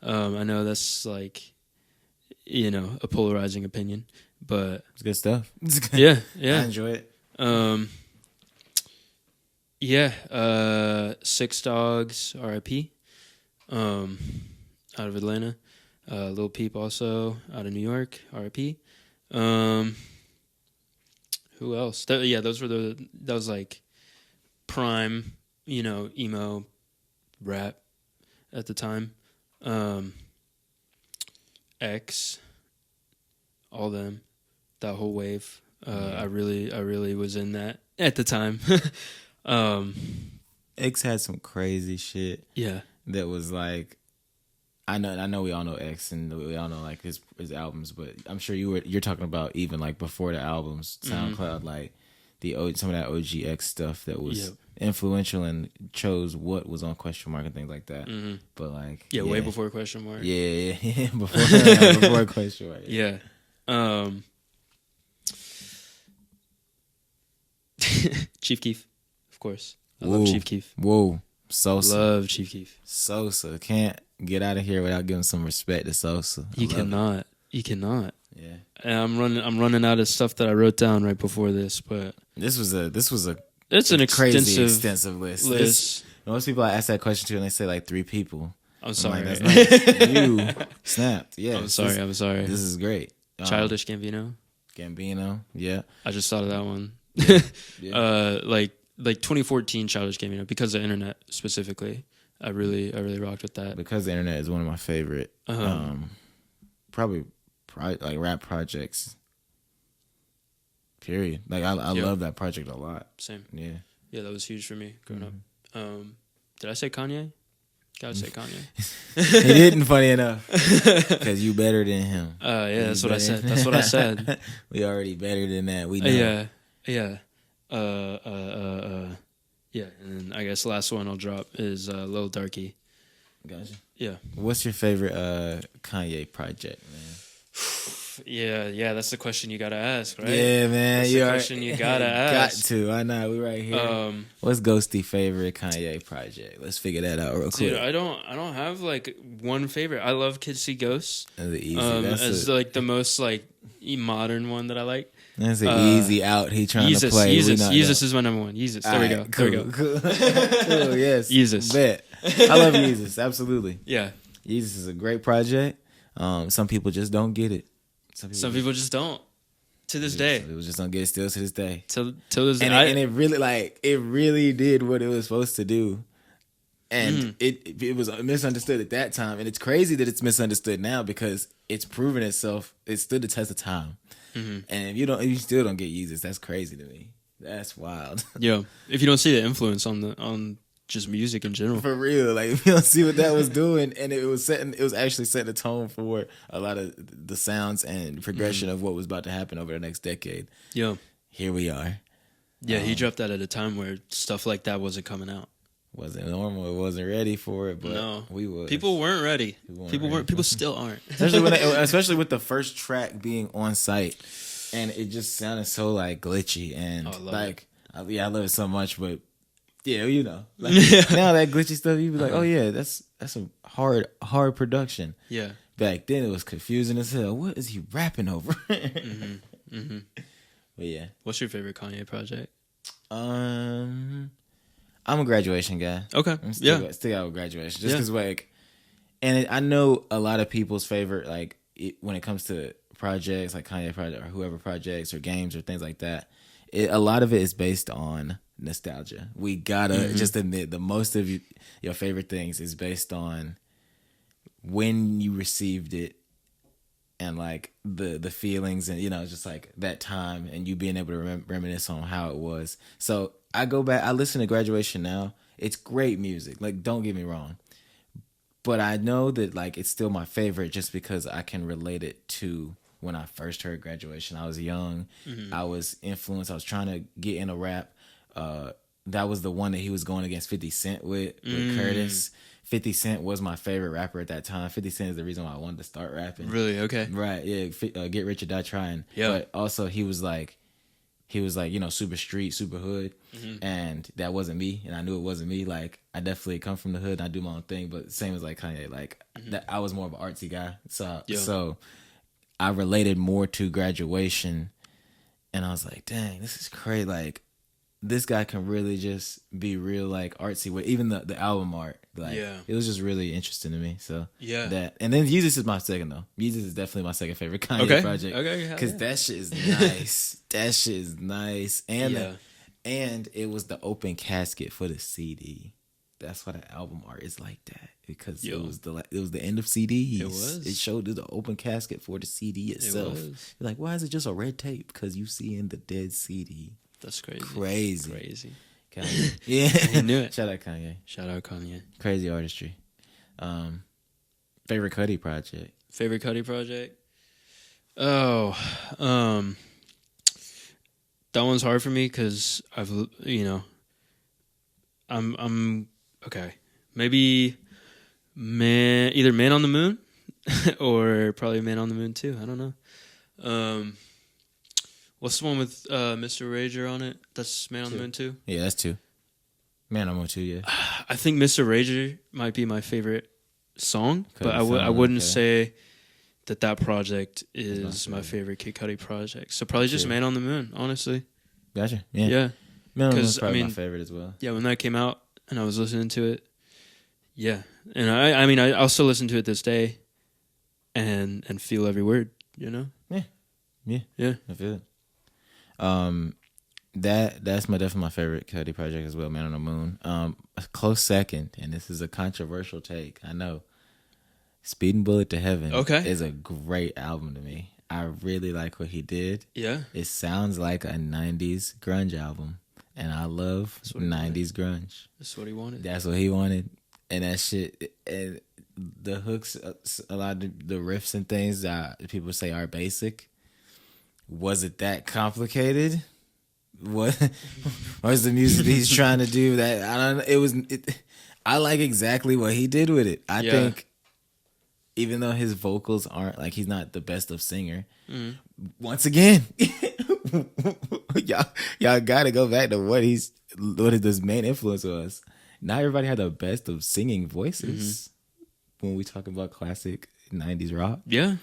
I know that's like, you know, a polarizing opinion, but it's good stuff. It's good. Yeah. I enjoy it. Six Dogs, R.I.P. Out of Atlanta. Lil Peep also out of New York, R.I.P. Who else? That was like prime, you know, emo rap at the time. X, all them, that whole wave. I really was in that at the time. X had some crazy shit. Yeah. That was like, I know we all know X and we all know like his albums, but I'm sure you're talking about even like before the albums, SoundCloud, like some of that OG X stuff that was influential and chose what was on Question Mark and things like that. Mm-hmm. But like way before Question Mark. Yeah, before Question Mark. Yeah. Chief Keef, of course. I love Chief Keef. Whoa, Sosa. Love Chief Keef. Sosa can't get out of here without giving some respect to Sosa. You cannot. Yeah. And I'm running out of stuff that I wrote down right before this, but this was an crazy extensive list. Most people I ask that question to and they say like 3 people. I'm sorry. Like, that's nice. You snapped. Yeah. I'm sorry. This is great. Childish Gambino. Yeah. I just thought of that one. Yeah. Like 2014 Childish Gambino, because of the internet specifically. I really rocked with that. Because the internet is one of my favorite probably like rap projects. Period. Like I love that project a lot. Same. Yeah. Yeah, that was huge for me growing up. Did I say Kanye? Gotta say Kanye. He didn't, funny enough. Because you better than him. Yeah, that's what I said. We already better than that. We know. Yeah. Yeah, and then I guess the last one I'll drop is Lil Darky. Gotcha. Yeah. What's your favorite Kanye project, man? Yeah, that's the question you gotta ask, right? Yeah, man. That's the question you gotta ask. Got to. I know. We right here. What's Ghostie's favorite Kanye project? Let's figure that out real quick. Dude, I don't have like one favorite. I love Kids See Ghosts. That's easy. Like the most like modern one that I like. That's an easy out. He trying to play. Yeezus is my number one. Yeezus. There we go. Cool. Cool. Yes. Yeezus. Bet. I love Yeezus. Absolutely. Yeah. Yeezus is a great project. Some people just don't get it. Some people just don't. To this day. Some people just don't get it still to this day. Till this day. And it really did what it was supposed to do. And it was misunderstood at that time. And it's crazy that it's misunderstood now because it's proven itself. It stood the test of time. Mm-hmm. And if you still don't get Yeezus, that's crazy to me. That's wild. Yeah. If you don't see the influence on just music in general. For real. Like if you don't see what that was doing, and it was actually setting the tone for a lot of the sounds and progression of what was about to happen over the next decade. Yeah. Here we are. Yeah, he dropped that at a time where stuff like that wasn't coming out. Wasn't normal. It wasn't ready for it, but no. We was. People weren't ready. People still aren't. Especially with the first track being on site, and it just sounded so like glitchy and I love it so much. But yeah, you know, like, now that glitchy stuff, you be like, oh yeah, that's some hard production. Yeah. Back then it was confusing as hell. What is he rapping over? But yeah. What's your favorite Kanye project? I'm a Graduation guy. Okay. Still got with Graduation just because I know a lot of people's favorite when it comes to projects like Kanye project or whoever projects or games or things like that. A lot of it is based on nostalgia. We gotta just admit the most of your favorite things is based on when you received it and like the feelings and just like that time and you being able to reminisce on how it was. So I go back, I listen to Graduation now. It's great music. Like, don't get me wrong. But I know that like it's still my favorite just because I can relate it to when I first heard Graduation. I was young. I was influenced. I was trying to get into rap. That was the one that he was going against 50 Cent with Curtis. 50 Cent was my favorite rapper at that time. 50 Cent is the reason why I wanted to start rapping. Really? Okay. Right. Yeah. Get Rich or Die Trying. Yeah. But also he was like, super street, super hood. And that wasn't me. And I knew it wasn't me. Like, I definitely come from the hood and I do my own thing. But same as like Kanye, like that, I was more of an artsy guy. So I related more to Graduation. And I was like, dang, this is crazy. Like, this guy can really just be real like artsy with even the album art. Like, it was just really interesting to me. So that, and then Yeezus is my second though. Yeezus is definitely my second favorite Kanye project. Okay, because that shit is nice. That shit is nice, and and it was the open casket for the CD. That's why the album art is like that because it was the end of CDs. It was. It showed the open casket for the CD itself. You're like, why is it just a red tape? Because you see in the dead CD. That's crazy. Crazy. Kanye. Yeah. He knew it. Shout out Kanye. Crazy artistry. Favorite Cudi project? Oh, that one's hard for me because I'm okay. Maybe either Man on the Moon or probably Man on the Moon 2. I don't know. What's the one with Mr. Rager on it? That's Man on the Moon 2? Yeah, that's 2. Man on the Moon 2, yeah. I think Mr. Rager might be my favorite song, but I wouldn't say that project is my favorite Kid Cudi project. So probably just Man on the Moon, honestly. Gotcha. Yeah. Man on the Moon is probably my favorite as well. Yeah, when that came out and I was listening to it, yeah. And I'll still listen to it this day and feel every word, Yeah. I feel it. That's definitely my favorite Cudi project as well, Man on the Moon. A close second, and this is a controversial take, I know. Speeding Bullet to Heaven is a great album to me. I really like what he did. Yeah. It sounds like a 90s grunge album, and I love 90s grunge. That's what he wanted. That's what he wanted. And that shit, and the hooks, a lot of the riffs and things that people say are basic. Was it that complicated? What was the music he's trying to do? That I don't know. I like exactly what he did with it. I think even though his vocals aren't like he's not the best of singer. Once again, y'all got to go back to what his main influence was. Not everybody had the best of singing voices when we talk about classic 90s rock. Yeah,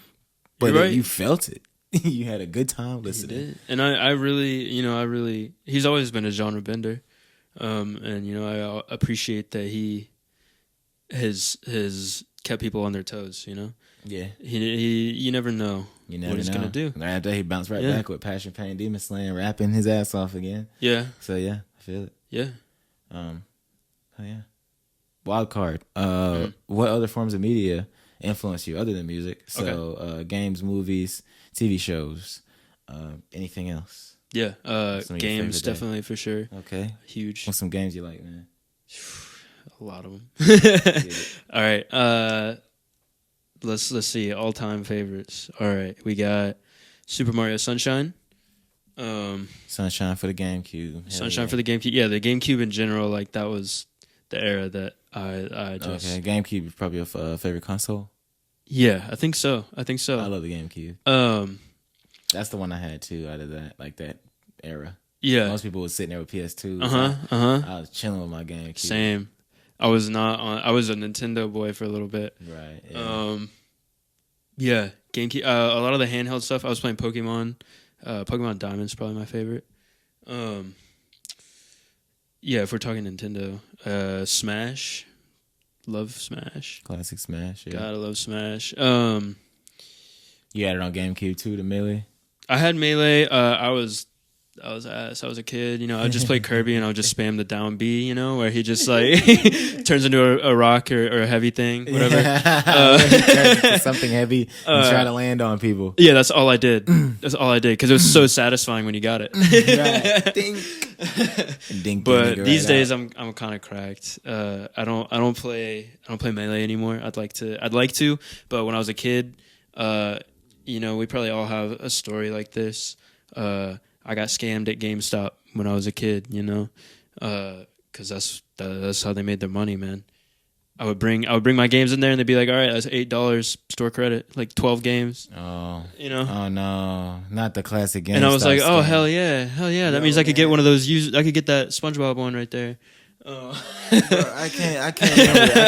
but you felt it. You had a good time listening. And I really, he's always been a genre bender. And, I appreciate that he has kept people on their toes, Yeah. You never know what he's going to do. Right after he bounced right back with Passion, Pain, Demon Slaying, rapping his ass off again. Yeah. So, yeah, I feel it. Yeah. Oh, yeah. Wild card. What other forms of media influence you other than music? So, games, movies, TV shows, anything else? Yeah, games definitely for sure. Okay, huge. What's some games you like, man? A lot of them. All right, let's see all time favorites. All right, we got Super Mario Sunshine. Sunshine for the GameCube. Sunshine for the GameCube. Yeah, the GameCube in general, like that was the era that I just. Okay, GameCube is probably your favorite console. Yeah, I think so. I love the GameCube. That's the one I had too out of that era. Yeah. Most people was sitting there with PS2. I was chilling with my GameCube. Same. I was not on. I was a Nintendo boy for a little bit. Right. Yeah. Yeah, GameCube. A lot of the handheld stuff. I was playing Pokemon. Pokemon Diamond's probably my favorite. Yeah, if we're talking Nintendo, Smash. Love Smash. Classic Smash. Yeah. Gotta love Smash. You had it on GameCube too, the Melee. I had Melee. I was ass. I was a kid. You know, I would just play Kirby and I would just spam the down B. You know, where he just like turns into a rock or a heavy thing, whatever. Something heavy and try to land on people. Yeah, that's all I did. That's all I did because it was so satisfying when you got it. Right. Dink. But these days I'm kind of cracked. I don't play Melee anymore. I'd like to, but when I was a kid, you know, we probably all have a story like this. I got scammed at GameStop when I was a kid, you know, because that's how they made their money, man. I would bring my games in there and they'd be like, all right, that's $8 store credit, like 12 games. Oh, you know. Oh no, not the classic game. And I was like, oh hell yeah. That means I could get one of those. I could get that SpongeBob one right there. Bro, I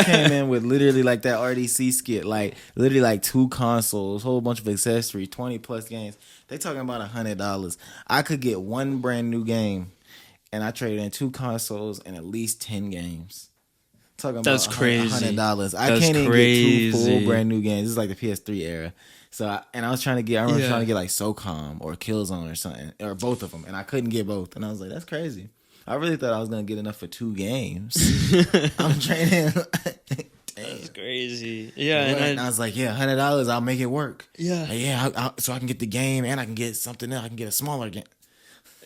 came in with literally like that RDC skit, like literally like 2 consoles, whole bunch of accessories, 20 plus games. They talking about $100. I could get one brand new game, and I traded in 2 consoles and at least 10 games. Talking about that's crazy. $100. I can't even get 2 full brand new games. This is like the PS3 era. So I was trying to get. I remember trying to get like SOCOM or Killzone or something, or both of them, and I couldn't get both. And I was like, that's crazy. I really thought I was gonna get enough for 2 games. I'm trading. That's crazy. Yeah, and I was like, yeah, $100, I'll make it work. Yeah, so I can get the game and I can get something else. I can get a smaller game.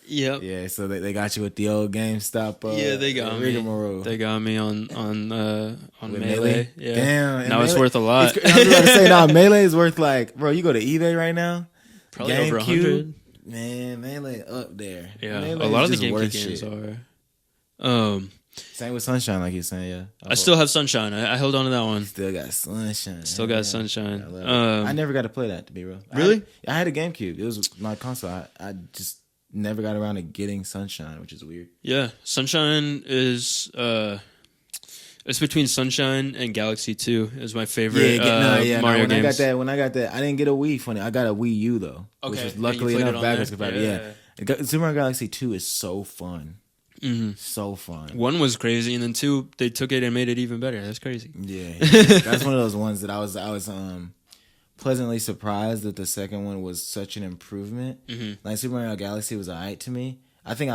Yep. Yeah, so they got you with the old GameStop. Yeah, they got me. Rigmarole. They got me on with Melee. Yeah. Damn. Now it's worth a lot. I was about to say, now Melee is worth like, bro. You go to eBay right now, probably over 100. Man, Melee up there. Yeah, Melee a lot of the GameCube games shit. are. Same with Sunshine, like you're saying. Yeah, I still have Sunshine. I held on to that one. Still got Sunshine. Still got Sunshine. I never got to play that, to be real. Really? I had a GameCube. It was my console. I just never got around to getting Sunshine, which is weird. Yeah, Sunshine is. It's between Sunshine and Galaxy 2 is my favorite Mario games. When I got that, I didn't get a Wii phone. I got a Wii U though, which was luckily enough backwards compatible. Yeah. Super Mario Galaxy 2 is so fun. Mm-hmm. So fun. 1 was crazy, and then 2 they took it and made it even better. That's crazy. Yeah, that's one of those ones that I was pleasantly surprised that the second one was such an improvement. Mm-hmm. Like Super Mario Galaxy was alright to me. I think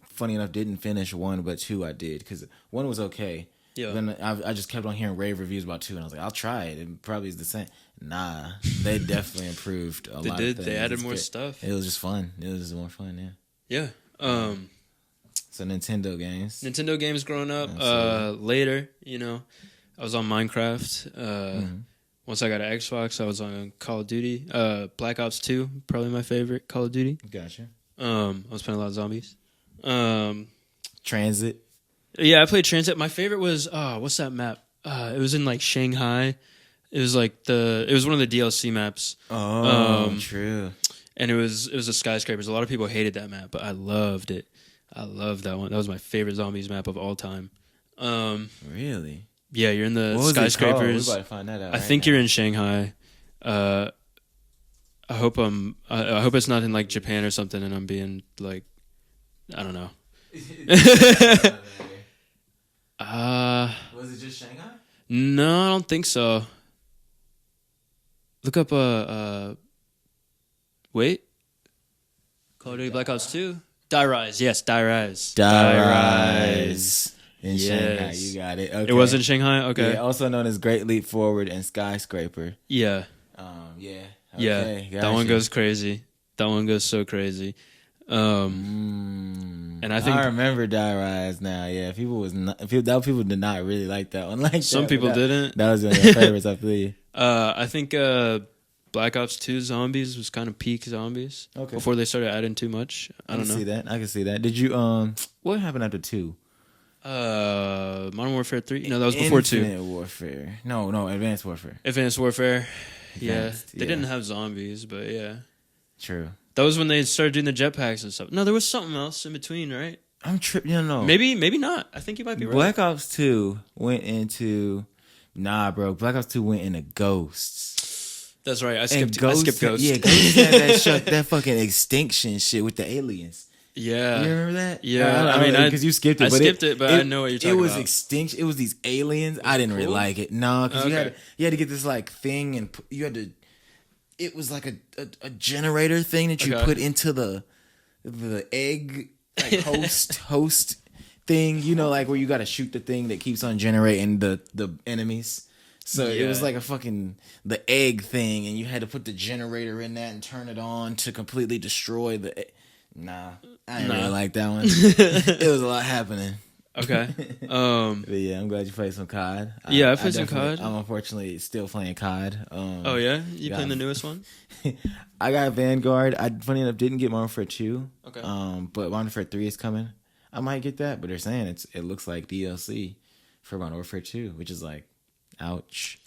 funny enough, didn't finish 1, but 2 I did because 1 was okay. Yeah. Then I just kept on hearing rave reviews about 2, and I was like, I'll try it. It probably is the same. Nah, they definitely improved a lot. They did. They added more stuff. It was just fun. It was just more fun. Yeah. Yeah. So Nintendo games growing up. Later, you know, I was on Minecraft. Once I got an Xbox, I was on Call of Duty. Black Ops 2, probably my favorite Call of Duty. Gotcha. I was playing a lot of zombies. Transit. Yeah, I played Transit. My favorite was what's that map? It was in like Shanghai. It was like it was one of the DLC maps. Oh, true. And it was a skyscrapers. A lot of people hated that map, but I loved it. I loved that one. That was my favorite zombies map of all time. Really? Yeah, you're in the skyscrapers. We about to find that out. I think you're in Shanghai. I hope it's not in like Japan or something, and I'm being like, I don't know. Was it just Shanghai? No, I don't think so. Look up wait. Call of Duty Black Ops 2. Die Rise. Yes, Die Rise. In Shanghai, you got it. Okay. It was in Shanghai? Okay. Yeah, also known as Great Leap Forward and Skyscraper. Yeah. Yeah. Okay, yeah. That one goes crazy. That one goes so crazy. And I think I remember Die Rise now. Yeah, people did not really like that one. Like some people didn't. That was one of their favorites, I believe. I think Black Ops 2 Zombies was kind of peak zombies. Okay. Before they started adding too much. I don't know. I can see that. Did you what happened after 2? Modern Warfare 3? No, that was before 2. Infinite Warfare. No, Advanced Warfare. Advanced Warfare. They didn't have zombies, but yeah. True. That was when they started doing the jetpacks and stuff. No, there was something else in between, right? I'm tripping. You know, maybe not. I think you might be right. Black Ops 2 went into bro. Black Ops 2 went into Ghosts. That's right. I skipped Ghosts. Yeah, Ghosts had that fucking extinction shit with the aliens. Yeah, you remember that? Yeah, I mean, because you skipped it. I skipped it, but I know what you're talking about. It was extinction. It was these aliens. I didn't really like it. No, because you had to get this like thing, and you had to. It was like a generator thing that you put into the egg like host thing. You know, like where you got to shoot the thing that keeps on generating the enemies. So it was like the egg thing, and you had to put the generator in that and turn it on to completely destroy the. Nah, I didn't really like that one. It was a lot happening. Okay. But yeah, I'm glad you played some COD. I played some COD. I'm unfortunately still playing COD. Oh yeah, you playing the newest one? I got Vanguard. I funny enough didn't get Modern Warfare 2. Okay. But Modern Warfare 3 is coming. I might get that, but they're saying it looks like DLC for Modern Warfare 2, which is like, ouch.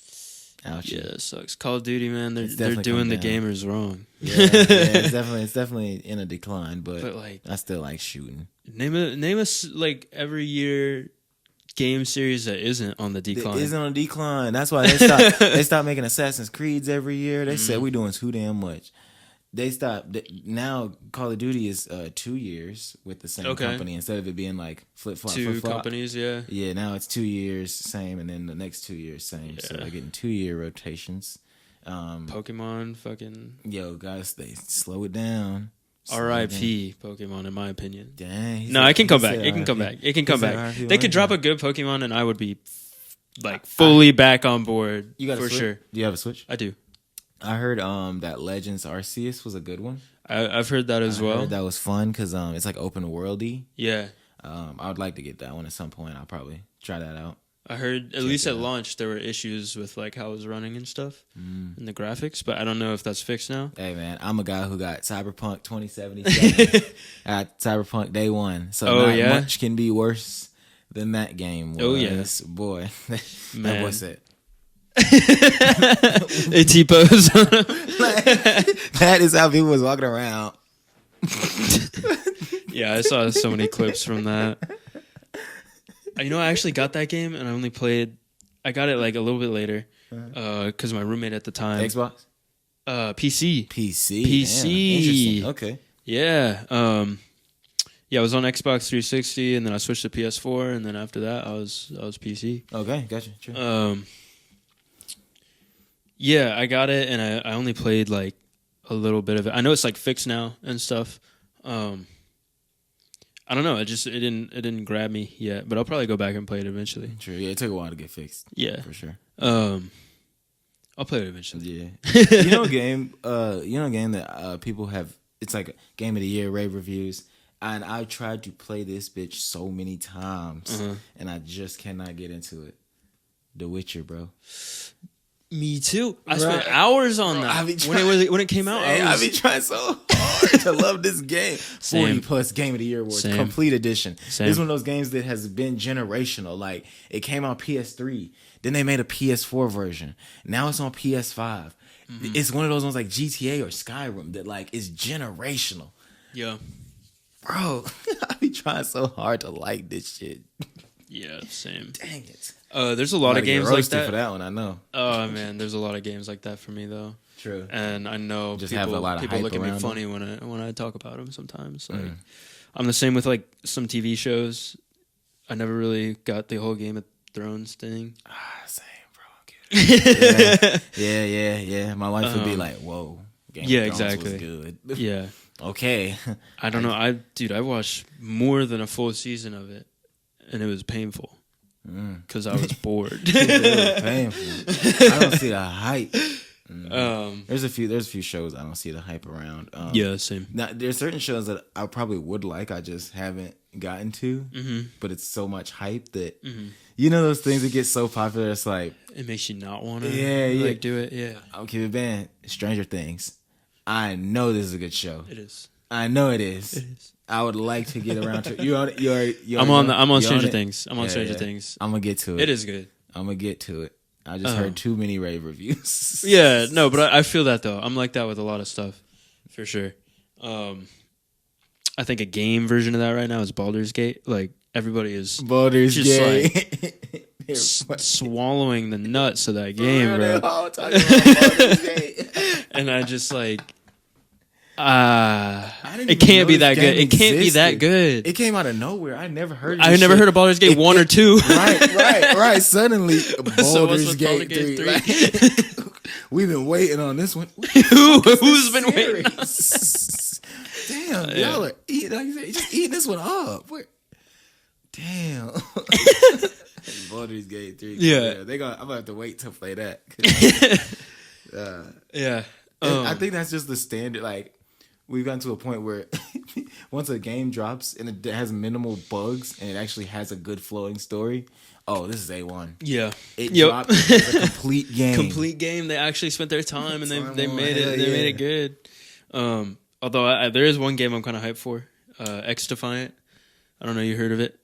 Ouch. Yeah, it sucks. Call of Duty, man, they're doing the gamers wrong. Yeah, it's definitely in a decline, but like, I still like shooting. Name us like every year game series that isn't on the decline. It isn't on decline. That's why they stopped making Assassin's Creeds every year. They said we doing too damn much. They stopped. Now Call of Duty is 2 years with the same company instead of it being like flip-flop. Two companies, yeah. Yeah, now it's 2 years same, and then the next 2 years same. Yeah. So they're getting 2-year rotations. Pokemon, fucking guys, they slow it down. R.I.P. Pokemon, in my opinion. Dang. No, it can come back. It can come back. It can come back. They could drop a good Pokemon, and I would be like fully back on board. You got for sure. Do you have a Switch? I do. I heard that Legends Arceus was a good one. I've heard that as well. Heard that was fun because it's like open worldy. Yeah. I would like to get that one at some point. I'll probably try that out. I heard at least at launch there were issues with like how it was running and stuff and the graphics, but I don't know if that's fixed now. Hey man, I'm a guy who got Cyberpunk 2077 at Cyberpunk day one, so not much can be worse than that game was. Oh yeah, boy, that boy said. A T-pose. That is how people was walking around. Yeah, I saw so many clips from that. I actually got that game and I only played. I got it like a little bit later because my roommate at the time. Xbox. PC. PC. Damn, interesting. Okay. Yeah. Yeah, I was on Xbox 360 and then I switched to PS4 and then after that I was PC. Okay, gotcha. True. Yeah, I got it, and I only played like a little bit of it. I know it's like fixed now and stuff. I don't know. It didn't grab me yet, but I'll probably go back and play it eventually. True. Yeah, it took a while to get fixed. Yeah, for sure. I'll play it eventually. Yeah. You know a game that people have. It's like a game of the year rave reviews, and I tried to play this bitch so many times, and I just cannot get into it. The Witcher, bro. Me too. I spent hours on that when it came out. I've been trying so hard to love this game. 40+ Game of the Year awards, complete edition. Same. This is one of those games that has been generational. Like it came on PS3, then they made a PS4 version. Now it's on PS5. It's one of those ones like GTA or Skyrim that like is generational. Yeah, bro. I've been trying so hard to like this shit. Yeah, same. Dang it. There's a lot of games like that. For that one, I know. Oh man, there's a lot of games like that for me though. True. And I know just people, have a lot of people look at me funny them. when I talk about them sometimes. Like I'm the same with like some TV shows. I never really got the whole Game of Thrones thing. Same, bro. Yeah. My wife would be like, "Whoa, Game of Thrones exactly. was good." Yeah. Okay. I don't know. I watched more than a full season of it, and it was painful. Because I was bored. Painful. I don't see the hype. There's a few shows I don't see the hype around. Yeah, same. Now there's certain shows that I probably would like, I just haven't gotten to. But it's so much hype that you know those things that get so popular. It's like it makes you not want to do it. Yeah. I'll keep it banned. Stranger Things. I know this is a good show. It is. I know it is. It is. I would like to get around to it. I'm on Stranger Things. I'm on Stranger Things. I'm gonna get to it. It is good. I'm gonna get to it. I just heard too many rave reviews. Yeah, no, but I feel that though. I'm like that with a lot of stuff, for sure. I think a game version of that right now is Baldur's Gate. Like everybody is Baldur's just Gate. like swallowing the nuts of that game, bro. And I just like, it can't be that good. It can't be that good. It came out of nowhere. I never heard. I never heard of Baldur's Gate 1 or 2. Right. Suddenly, Baldur's Gate 3. 3. We've been waiting on this one. Who's been waiting? Damn, y'all are eating. Like you said, just eating this one up. Damn. Baldur's Gate 3. Yeah. I'm gonna have to wait to play that. Yeah. I think that's just the standard. Like, we've gotten to a point where once a game drops and it has minimal bugs and it actually has a good flowing story, oh, this is A1. Yeah. It dropped as a complete game. Complete game. They actually spent their time and they made it. They made it good. Although there is one game I'm kind of hyped for, X Defiant. I don't know, you heard of it?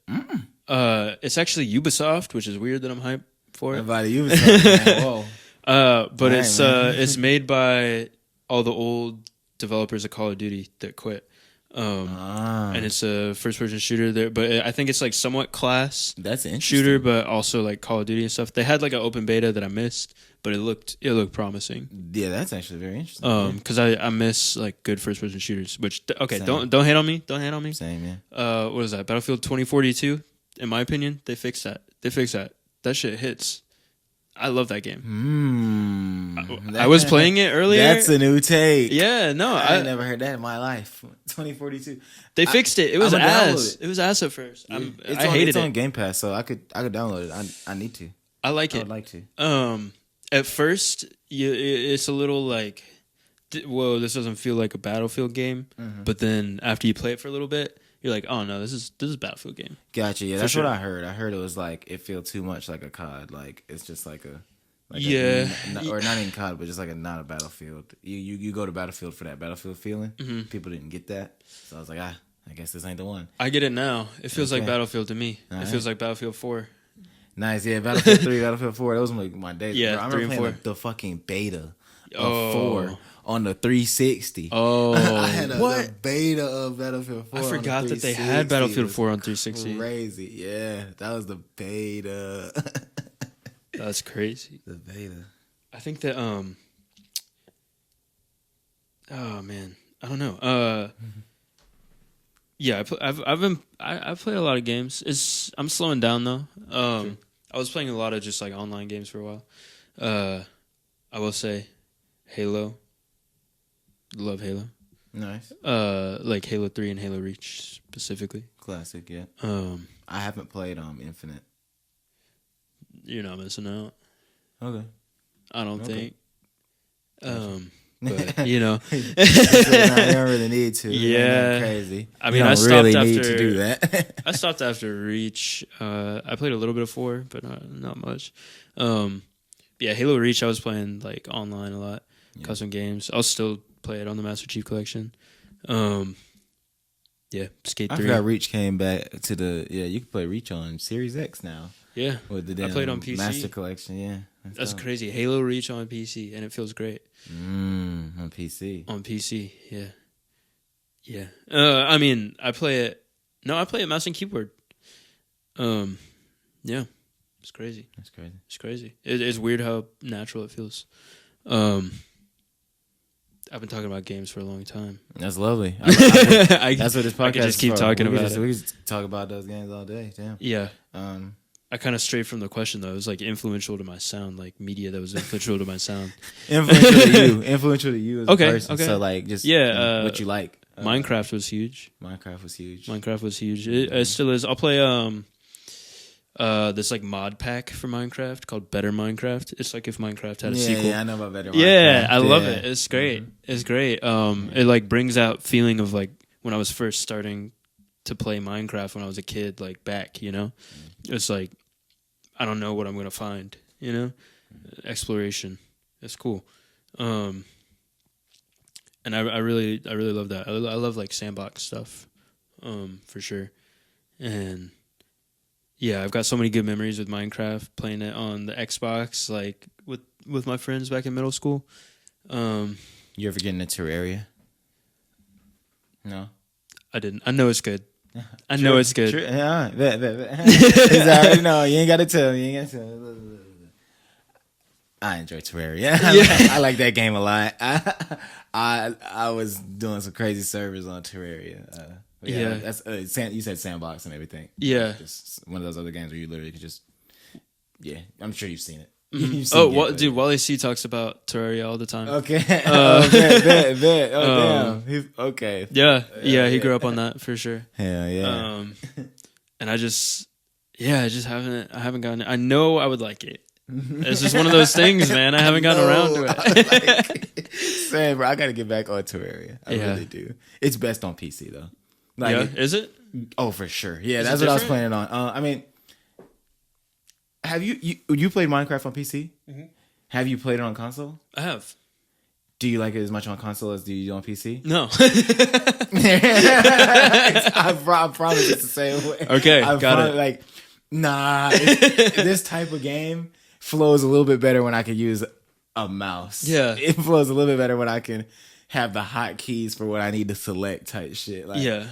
It's actually Ubisoft, which is weird that I'm hyped for it. About Ubisoft, man. Whoa. But it's made by all the old developers of Call of Duty that quit. And it's a first person shooter there, but I think it's like somewhat class that's interesting shooter, but also like Call of Duty and stuff. They had like an open beta that I missed, but it looked promising. Yeah, that's actually very interesting. Because I miss like good first person shooters. Which Same. don't hate on me. Don't hate on me. Same, yeah. What is that? Battlefield 2042. In my opinion, they fixed that. That shit hits. I love that game. I was playing it earlier. That's a new take. Yeah, no, I never heard that in my life. 2042. They fixed it. It was ass. It was ass at first. I hated it. It's on Game Pass, so I could download it. I need to. I like it. I would like to. At first, it's a little like, whoa, this doesn't feel like a Battlefield game. Mm-hmm. But then after you play it for a little bit, you're like, oh no, this is a Battlefield game. Gotcha. Yeah, that's what I heard. I heard it was like it feels too much like a COD. Like it's just like a or not even COD, but just like not a Battlefield. You go to Battlefield for that Battlefield feeling. Mm-hmm. People didn't get that, so I was like, I guess this ain't the one. I get it now. It feels like Battlefield to me. All it feels like Battlefield 4. Nice, yeah. Battlefield 3, Battlefield 4. That was like my days. Yeah, bro. I remember playing the fucking beta of 4 on the 360. Oh, I had the beta of Battlefield 4. I forgot that they had Battlefield 4 on 360. Crazy, yeah. That was the beta. That's crazy. The beta. I think that oh man, I don't know. Yeah, I've played a lot of games. I'm slowing down though. I was playing a lot of just like online games for a while. I will say, Halo. Love Halo. Nice. Like Halo 3 and Halo Reach specifically. Classic, yeah. I haven't played Infinite. You're not missing out. Okay. I don't think. But you know, you don't really need to. Yeah, crazy. I mean, I stopped really after, need to do that. I stopped after Reach. I played a little bit of 4, but not much. Yeah, Halo Reach. I was playing like online a lot, custom games. I'll still play it on the Master Chief Collection. Yeah, Skate 3. I forgot Reach came back to the. Yeah, you can play Reach on Series X now. Yeah, with the I played on PC. Master Collection. Yeah, that's crazy. Halo Reach on PC, and it feels great. On PC. On PC, yeah. I mean, I play it. No, I play it mouse and keyboard. Yeah, it's crazy. That's crazy. It's crazy. It's weird how natural it feels. I've been talking about games for a long time. That's lovely. That's what this podcast I could just keep talking about it. We just talk about those games all day. Damn. Yeah. I kind of strayed from the question though. It was like influential to my sound, like media that was influential to my sound. Influential to you as a person. Okay. So like just what you like. Minecraft was huge. Minecraft was huge. It still is. I'll play this like mod pack for Minecraft called Better Minecraft. It's like if Minecraft had a sequel. Yeah, I know about Better Minecraft. Yeah, I love it. It's great. Mm-hmm. It's great. It like brings out feeling of like when I was first starting to play Minecraft when I was a kid, like back, you know? It's like I don't know what I'm gonna find, you know? Exploration. It's cool. And I really love that. I love like sandbox stuff. For sure. And yeah, I've got so many good memories with Minecraft, playing it on the Xbox, like with my friends back in middle school. You ever get into Terraria? No. I didn't. I know it's good. I know it's good. Yeah, I already know. You ain't got to tell. I enjoy Terraria. I like that game a lot. I was doing some crazy servers on Terraria. That's you said sandbox and everything. Yeah, just one of those other games where you literally could just. Yeah, I'm sure you've seen it. Mm-hmm. Dude, Wally C talks about Terraria all the time. Okay. Bet. Damn. Okay. Yeah, he grew up on that for sure. Hell yeah. And I haven't gotten it. I know I would like it. It's just one of those things, man. I haven't gotten around to it. Same, bro. I got to get back on Terraria. I really do. It's best on PC though. Is it? Oh, for sure. Yeah, that's what I was playing on. I mean, have you played Minecraft on PC? Mm-hmm. Have you played it on console? I have. Do you like it as much on console as do you on PC? No. I promise it's the same way. Okay, got it. Like, nah, this type of game flows a little bit better when I can use a mouse. Yeah. It flows a little bit better when I can have the hotkeys for what I need to select type shit. Like, yeah.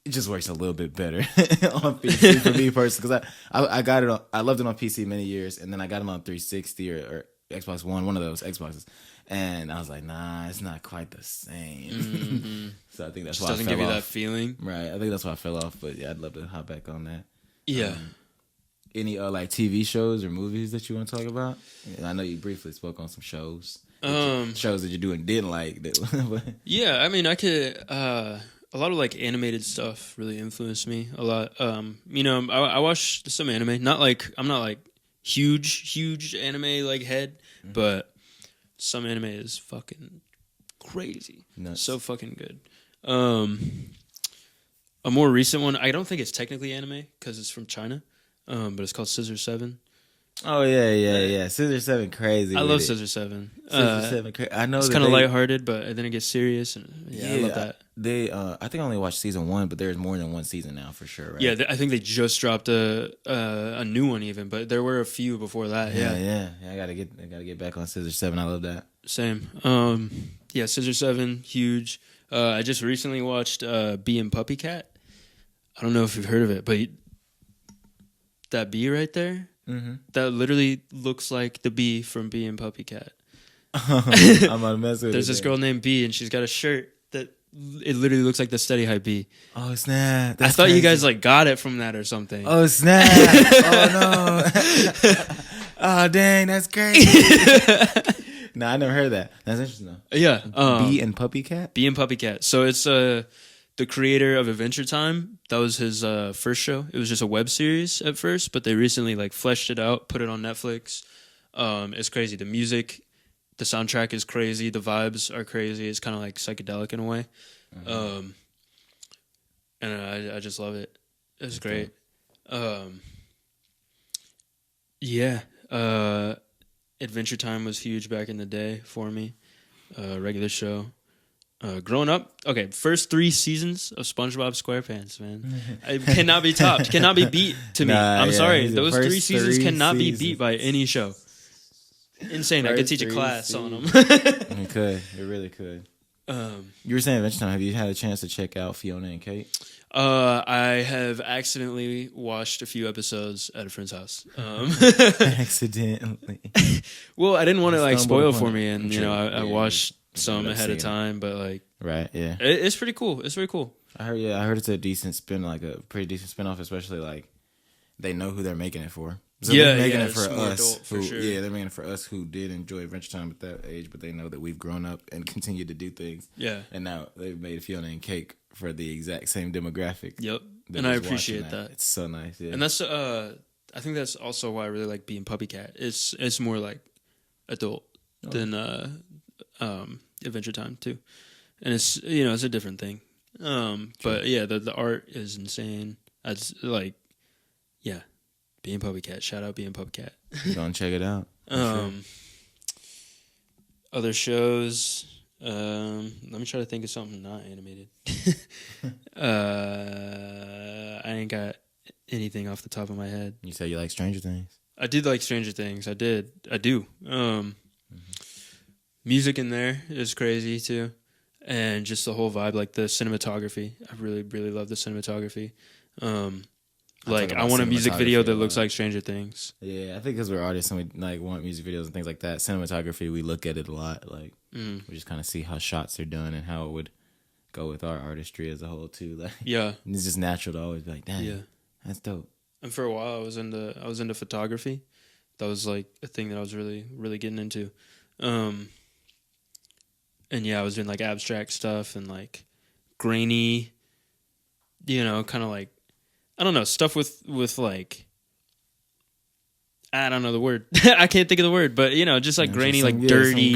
It just works a little bit better on PC for me personally. Because I got it on, I loved it on PC many years, and then I got them on 360 or Xbox One, one of those Xboxes. And I was like, nah, it's not quite the same. Mm-hmm. So I think that's why I fell off. Doesn't give you that feeling. Right. I think that's why I fell off. But yeah, I'd love to hop back on that. Yeah. Any like TV shows or movies that you want to talk about? I know you briefly spoke on some shows. Shows that you do and didn't like. Yeah, I mean, I could. A lot of like animated stuff really influenced me a lot. I watch some anime. I'm not like huge anime like head, mm-hmm. but some anime is fucking crazy. Nuts. So fucking good. A more recent one, I don't think it's technically anime because it's from China, but it's called Scissor 7. Oh yeah. Scissor 7 crazy. I love Scissor 7. Scissor 7 crazy. I know it's kind of lighthearted, but then it gets serious. And I love that. I think I only watched season 1, but there's more than one season now for sure. Right? Yeah, I think they just dropped a new one even, but there were a few before that. Yeah. I gotta get back on Scissor 7. I love that. Same. Scissor 7, huge. I just recently watched Bee and Puppy Cat. I don't know if you've heard of it, but that bee right there, mm-hmm. that literally looks like the bee from Bee and Puppy Cat. I'm gonna mess with it. There's this girl named Bee, and she's got a shirt that it literally looks like the Steady Hype Bee. Oh snap! I thought you guys like got it from that or something. Oh snap! Oh no! Oh dang, that's crazy. No, I never heard of that. That's interesting though. Yeah, Bee and Puppy Cat. Bee and Puppy Cat. So it's the creator of Adventure Time. That was his first show. It was just a web series at first, but they recently like fleshed it out, put it on Netflix. It's crazy. The music, the soundtrack is crazy. The vibes are crazy. It's kind of like psychedelic in a way. Mm-hmm. And I just love it. It's great. Adventure Time was huge back in the day for me. Regular show. Growing up, first 3 seasons of SpongeBob SquarePants, man. It cannot be topped. Cannot be beat to me. I'm sorry. Those 3 seasons cannot be beat by any show. Insane. I could teach a class on them. It could. It really could. You were saying Adventure Time. Have you had a chance to check out Fiona and Kate? I have accidentally watched a few episodes at a friend's house. Accidentally. Well, I didn't want to like spoil for me, and I watched some ahead of time, but like, right, yeah, it's pretty cool. It's pretty cool. I heard it's a decent spin, like a pretty decent spinoff, especially like they know who they're making it for. So they're making it for us. They're making it for us who did enjoy Adventure Time at that age, but they know that we've grown up and continue to do things. Yeah, and now they've made Fiona and Cake for the exact same demographic. Yep, and I appreciate that. It's so nice. Yeah, and that's I think that's also why I really like Bee and Puppy Cat. It's more like adult than Adventure Time too, and it's it's a different thing. But yeah, the art is insane. Bee and Puppy Cat. Shout out Bee and Puppy Cat. Go and check it out. Other shows. Let me try to think of something not animated. I ain't got anything off the top of my head. You said you like Stranger Things. I did like Stranger Things. I do. Music in there is crazy too. and just the whole vibe, like the cinematography. I really, really love the cinematography. Like I want a music video that looks like Stranger Things. Yeah, I think because we're artists and we like want music videos and things like that. Cinematography, we look at it a lot. Like we just kind of see how shots are done and how it would go with our artistry as a whole too. Like it's just natural to always be like, damn, that's dope. And for a while, I was into photography. That was like a thing that I was really, really getting into. And yeah, I was doing like abstract stuff and like grainy, kind of like, I don't know, stuff with like, I don't know the word. I can't think of the word, but just like grainy, like dirty,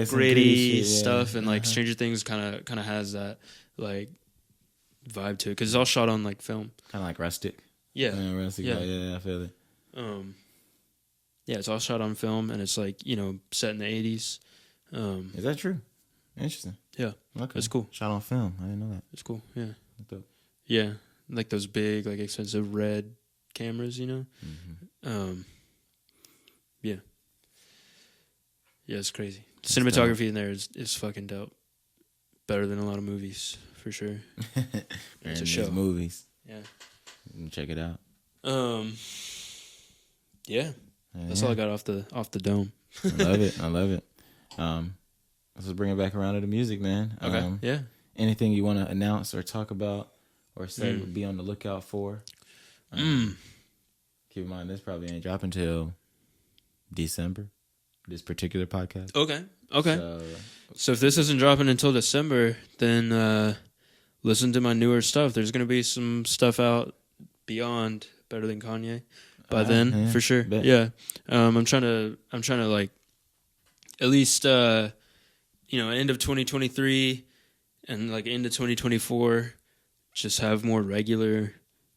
gritty stuff. And like Stranger Things kind of has that like vibe to it because it's all shot on like film. Kind of like rustic. Yeah. Rustic. Yeah, I feel it. Yeah, it's all shot on film, and it's like set in the 80s. Is that true? Interesting. Yeah, okay, it's cool. Shot on film. I didn't know that. It's cool. Yeah, yeah, like those big, like expensive red cameras. Mm-hmm. Yeah, it's crazy. Cinematography in there is fucking dope. Better than a lot of movies for sure. It's a show. Movies. Yeah, check it out. Yeah. That's all I got off the dome. I love it. Let's bring it back around to the music, man. Okay. Yeah. Anything you want to announce or talk about or say be on the lookout for? Keep in mind, this probably ain't dropping until December, this particular podcast. Okay. So if this isn't dropping until December, then listen to my newer stuff. There's going to be some stuff out beyond Better Than Kanye by then, for sure. Bet. Yeah. I'm trying to like at least end of 2023 and like into 2024 just have more regular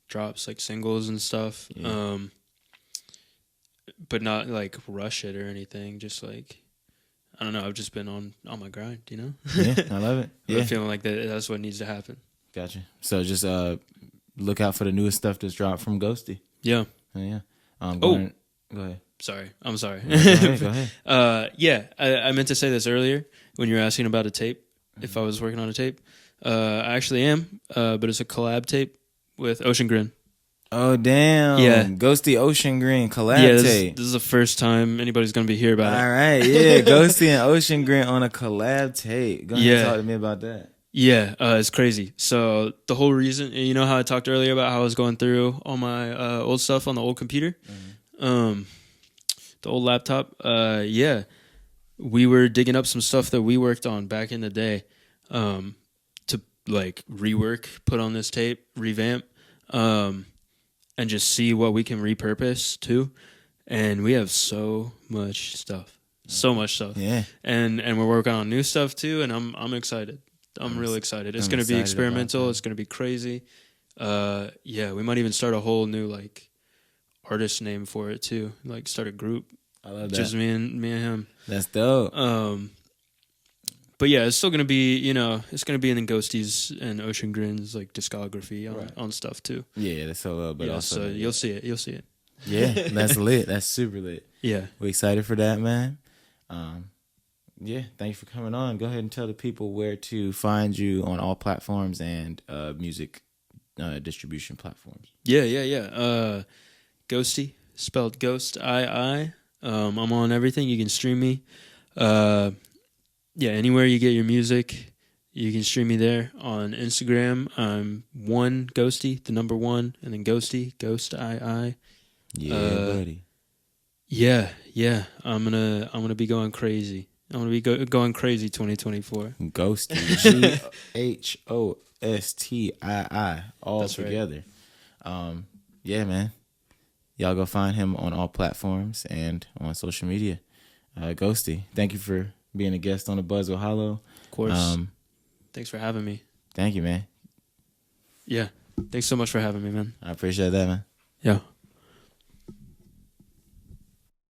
drops, like singles and stuff. Yeah. But not like rush it or anything, just like I don't know, I've just been on my grind, Yeah, I love it. Yeah. I'm feeling like that's what needs to happen. Gotcha. So just look out for the newest stuff that's dropped from Ghostii. Yeah. Yeah. Go ahead. Sorry. I'm sorry. Go ahead. Yeah, I meant to say this earlier when you were asking about a tape, if I was working on a tape. I actually am, but it's a collab tape with Ocean Grin. Oh, damn. Yeah. Ghostii Ocean Grin collab tape. This is the first time anybody's going to be here about it. All right, yeah. Ghostii and Ocean Grin on a collab tape. Go ahead and talk to me about that. Yeah, it's crazy. So the whole reason, you know how I talked earlier about how I was going through all my old stuff on the old computer? The old laptop? Yeah. We were digging up some stuff that we worked on back in the day to like rework, put on this tape, revamp, and just see what we can repurpose too. And we have so much stuff. Yeah. And we're working on new stuff too, and I'm excited. I'm really excited. It's going to be experimental. It's going to be crazy. Yeah, we might even start a whole new like artist name for it too. Like start a group. I love that. Just me and him. That's dope. But yeah, it's still going to be, it's going to be in Ghostie's and Ocean Grin's like discography on stuff too. Yeah, that's so low, but yeah, also so you'll see it. Yeah, that's lit. That's super lit. Yeah. We're excited for that, man. Yeah, thank you for coming on. Go ahead and tell the people where to find you on all platforms and music distribution platforms. Yeah. Ghostii, spelled Ghost II. I'm on everything. You can stream me. Yeah, anywhere you get your music, you can stream me there. On Instagram, I'm ghostii, the number 1, and then ghostii, Ghost II. Yeah, buddy. Yeah. I'm gonna be going crazy. I'm gonna be going crazy 2024. Ghostii, GHOSTII, all That's together. Right. Yeah, man. Y'all go find him on all platforms and on social media. Ghostii, thank you for being a guest on the Buzz with Hollow. Of course. Thanks for having me. Thank you, man. Yeah. Thanks so much for having me, man. I appreciate that, man. Yeah.